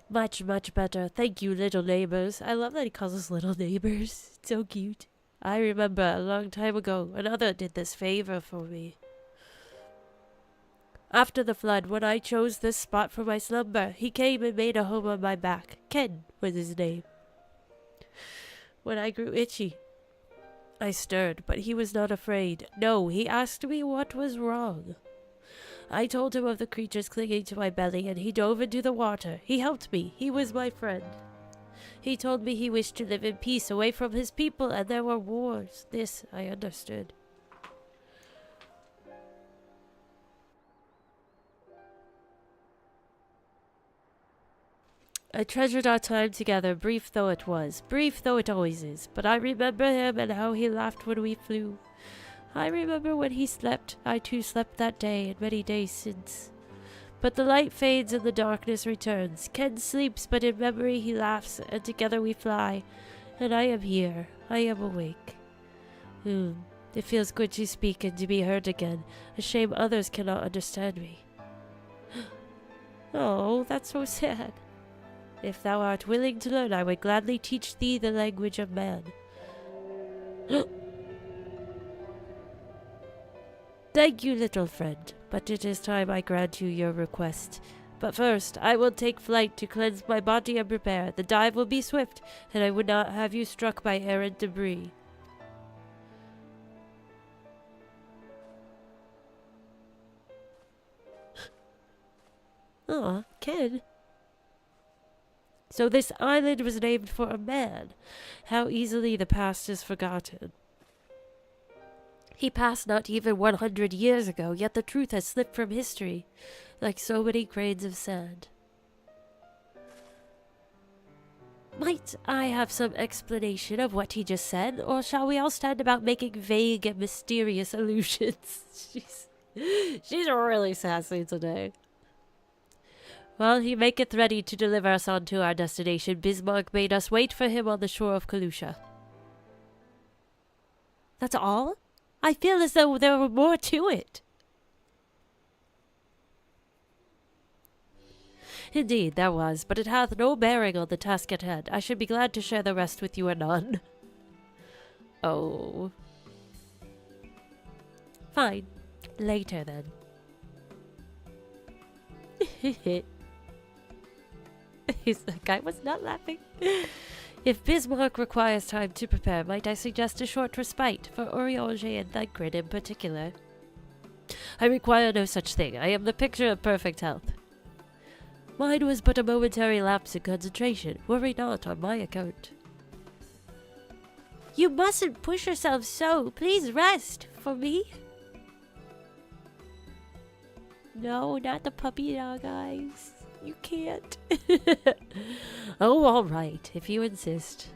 Much, much better. Thank you, little neighbors. I love that he calls us little neighbors. It's so cute. I remember a long time ago, another did this favor for me. After the flood, when I chose this spot for my slumber, he came and made a home on my back. Ken was his name. When I grew itchy, I stirred, but he was not afraid. No, he asked me what was wrong. I told him of the creatures clinging to my belly, and he dove into the water. He helped me. He was my friend. He told me he wished to live in peace away from his people, and there were wars. This I understood. I treasured our time together, brief though it was, brief though it always is, but I remember him and how he laughed when we flew. I remember when he slept, I too slept that day and many days since. But the light fades and the darkness returns. Ken sleeps, but in memory he laughs, and together we fly. And I am here, I am awake. It feels good to speak and to be heard again. A shame others cannot understand me. Oh, that's so sad. If thou art willing to learn, I would gladly teach thee the language of man. Thank you, little friend, but it is time I grant you your request. But first, I will take flight to cleanse my body and prepare. The dive will be swift, and I would not have you struck by errant debris. Aw, Ken. So this island was named for a man. How easily the past is forgotten. He passed not even 100 years ago, yet the truth has slipped from history, like so many grains of sand. Might I have some explanation of what he just said, or shall we all stand about making vague and mysterious allusions? She's really sassy today. While he maketh ready to deliver us on to our destination, Bismarck made us wait for him on the shore of Kalusha. That's all? I feel as though there were more to it. Indeed, there was, but it hath no bearing on the task at hand. I should be glad to share the rest with you anon. Oh. Fine. Later, then. The guy was not laughing. If Bismarck requires time to prepare, might I suggest a short respite, for Urianger and Thancred in particular? I require no such thing. I am the picture of perfect health. Mine was but a momentary lapse in concentration. Worry not on my account. You mustn't push yourself so. Please rest. For me? No, not the puppy dog eyes. You can't. Oh, all right, if you insist.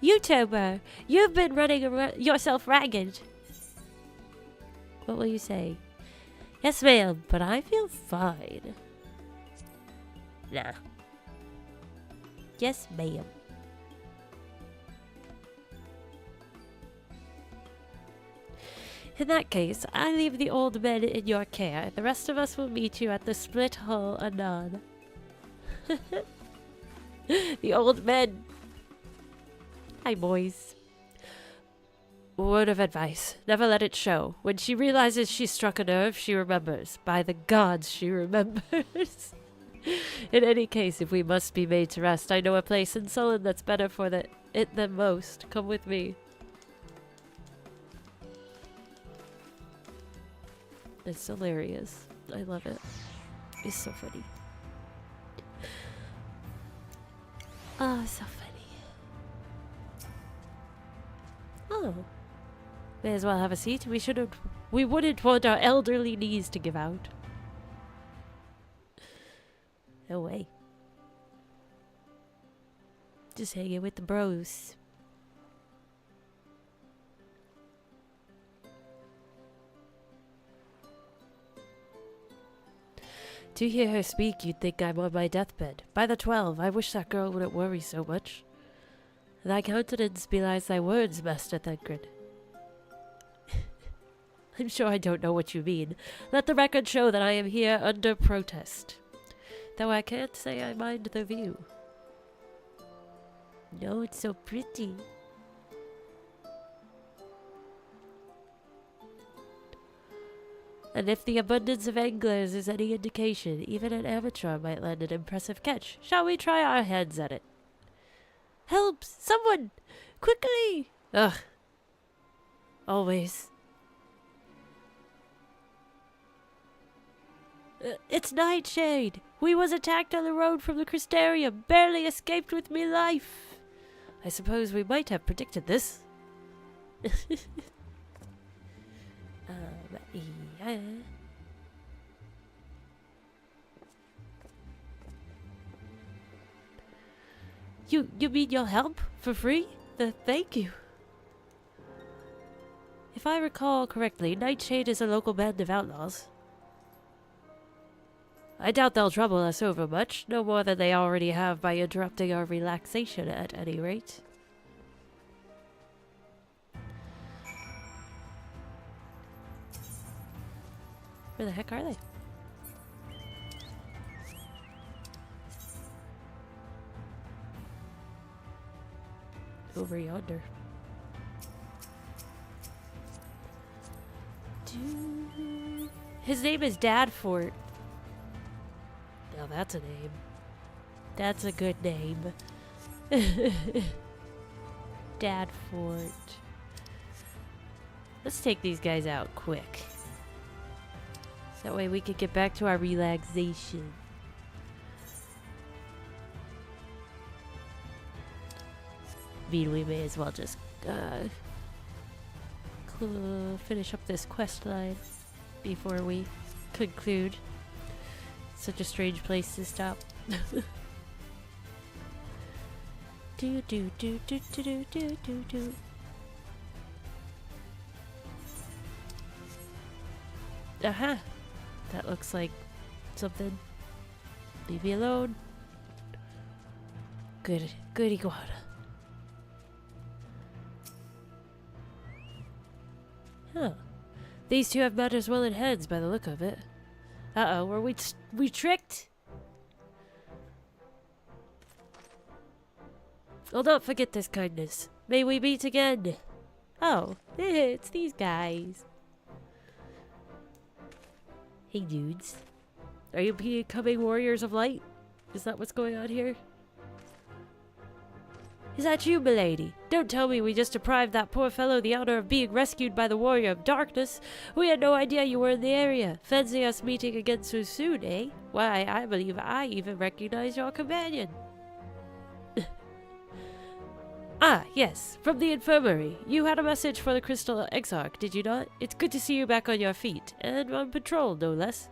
YouTuber, you've been running yourself ragged. What will you say? Yes, ma'am, but I feel fine. Nah. Yes, ma'am. In that case, I leave the old men in your care. The rest of us will meet you at the split hull anon. The old men. Hi, boys. Word of advice. Never let it show. When she realizes she struck a nerve, she remembers. By the gods, she remembers. In any case, if we must be made to rest, I know a place in Sullen that's better for it than most. Come with me. It's hilarious. I love it. It's so funny. Oh, so funny. Oh. May as well have a seat. We wouldn't want our elderly knees to give out. No way. Just hanging with the bros. To hear her speak, you'd think I'm on my deathbed. By the 12, I wish that girl wouldn't worry so much. Thy countenance belies thy words, Master Thancred. I'm sure I don't know what you mean. Let the record show that I am here under protest. Though I can't say I mind the view. No, it's so pretty. And if the abundance of anglers is any indication, even an amateur might land an impressive catch. Shall we try our hands at it? Help! Someone! Quickly! Ugh. Always. It's Nightshade! We was attacked on the road from the Crystarium. Barely escaped with me life. I suppose we might have predicted this. Yeah. You mean you'll help? For free? Thank you. If I recall correctly, Nightshade is a local band of outlaws. I doubt they'll trouble us over much, no more than they already have by interrupting our relaxation at any rate. Where the heck are they? Over yonder. His name is Dadfort. Now that's a name. That's a good name. Dadfort. Let's take these guys out quick. That way we can get back to our relaxation. I mean, we may as well just finish up this quest line before we conclude. Such a strange place to stop. do do do do do do do do do. Aha! That looks like something. Leave me alone. Good iguana. Huh. These two have matters well in heads by the look of it. Uh-oh, were we tricked? I'll not forget this kindness. May we meet again. Oh, it's these guys. Hey dudes. Are you becoming warriors of light? Is that what's going on here? Is that you, milady? Don't tell me we just deprived that poor fellow the honor of being rescued by the warrior of darkness. We had no idea you were in the area. Fancy us meeting again so soon, eh? Why, I believe I even recognize your companion. Ah, yes, from the infirmary. You had a message for the Crystal Exarch, did you not? It's good to see you back on your feet, and on patrol, no less.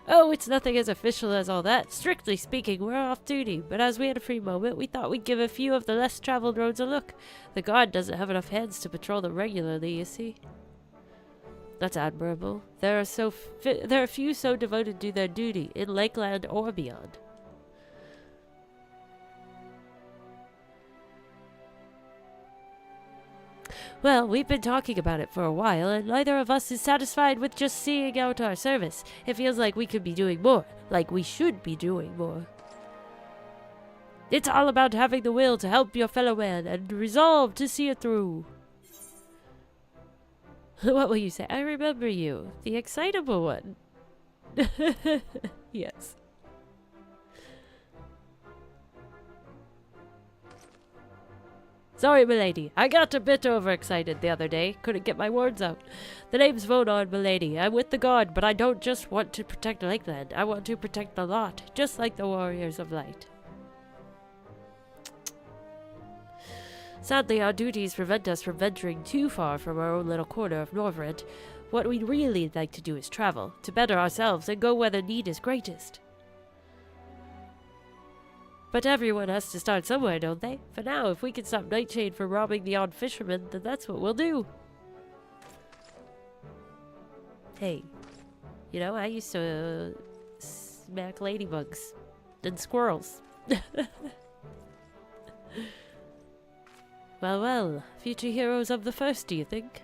Oh, it's nothing as official as all that. Strictly speaking, we're off duty, but as we had a free moment, we thought we'd give a few of the less traveled roads a look. The guard doesn't have enough hands to patrol them regularly, you see. That's admirable. There are few so devoted to their duty, in Lakeland or beyond. Well, we've been talking about it for a while, and neither of us is satisfied with just seeing out our service. It feels like we could be doing more, like we should be doing more. It's all about having the will to help your fellow man, and resolve to see it through. What will you say? I remember you, the excitable one. Yes. Sorry, milady. I got a bit overexcited the other day. Couldn't get my words out. The name's Vonon, milady. I'm with the guard, but I don't just want to protect Lakeland. I want to protect the lot, just like the Warriors of Light. Sadly, our duties prevent us from venturing too far from our own little corner of Norvrent. What we'd really like to do is travel, to better ourselves and go where the need is greatest. But everyone has to start somewhere, don't they? For now, if we can stop Nightshade from robbing the odd fisherman, then that's what we'll do. Hey, you know, I used to smack ladybugs and squirrels. Well, well, future heroes of the first, do you think?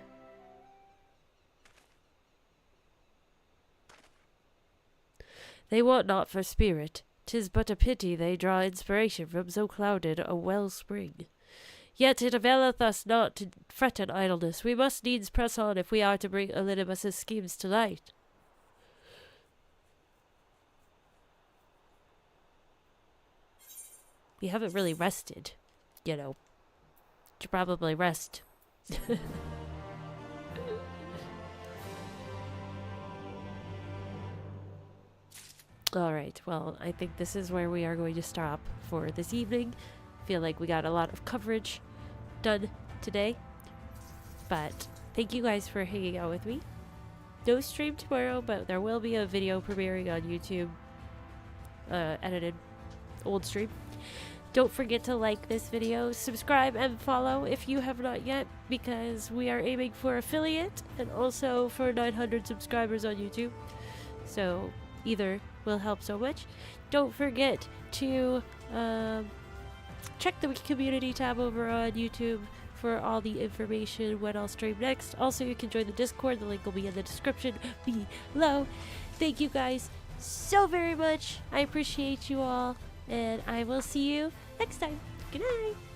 They want not for spirit, 'Tis but a pity they draw inspiration from so clouded a wellspring. Yet it availeth us not to fret in idleness. We must needs press on if we are to bring Elidibus's schemes to light. We haven't really rested, you know. Should probably rest. Alright, well, I think this is where we are going to stop for this evening. Feel like we got a lot of coverage done today. But thank you guys for hanging out with me. No stream tomorrow, but there will be a video premiering on YouTube. Edited old stream. Don't forget to like this video, subscribe, and follow if you have not yet, because we are aiming for affiliate and also for 900 subscribers on YouTube. So either will help so much. Don't forget to check the community tab over on YouTube for all the information when I'll stream next. Also, you can join the Discord. The link will be in the description below. Thank you guys so very much. I appreciate you all, and I will see you next time. Good night.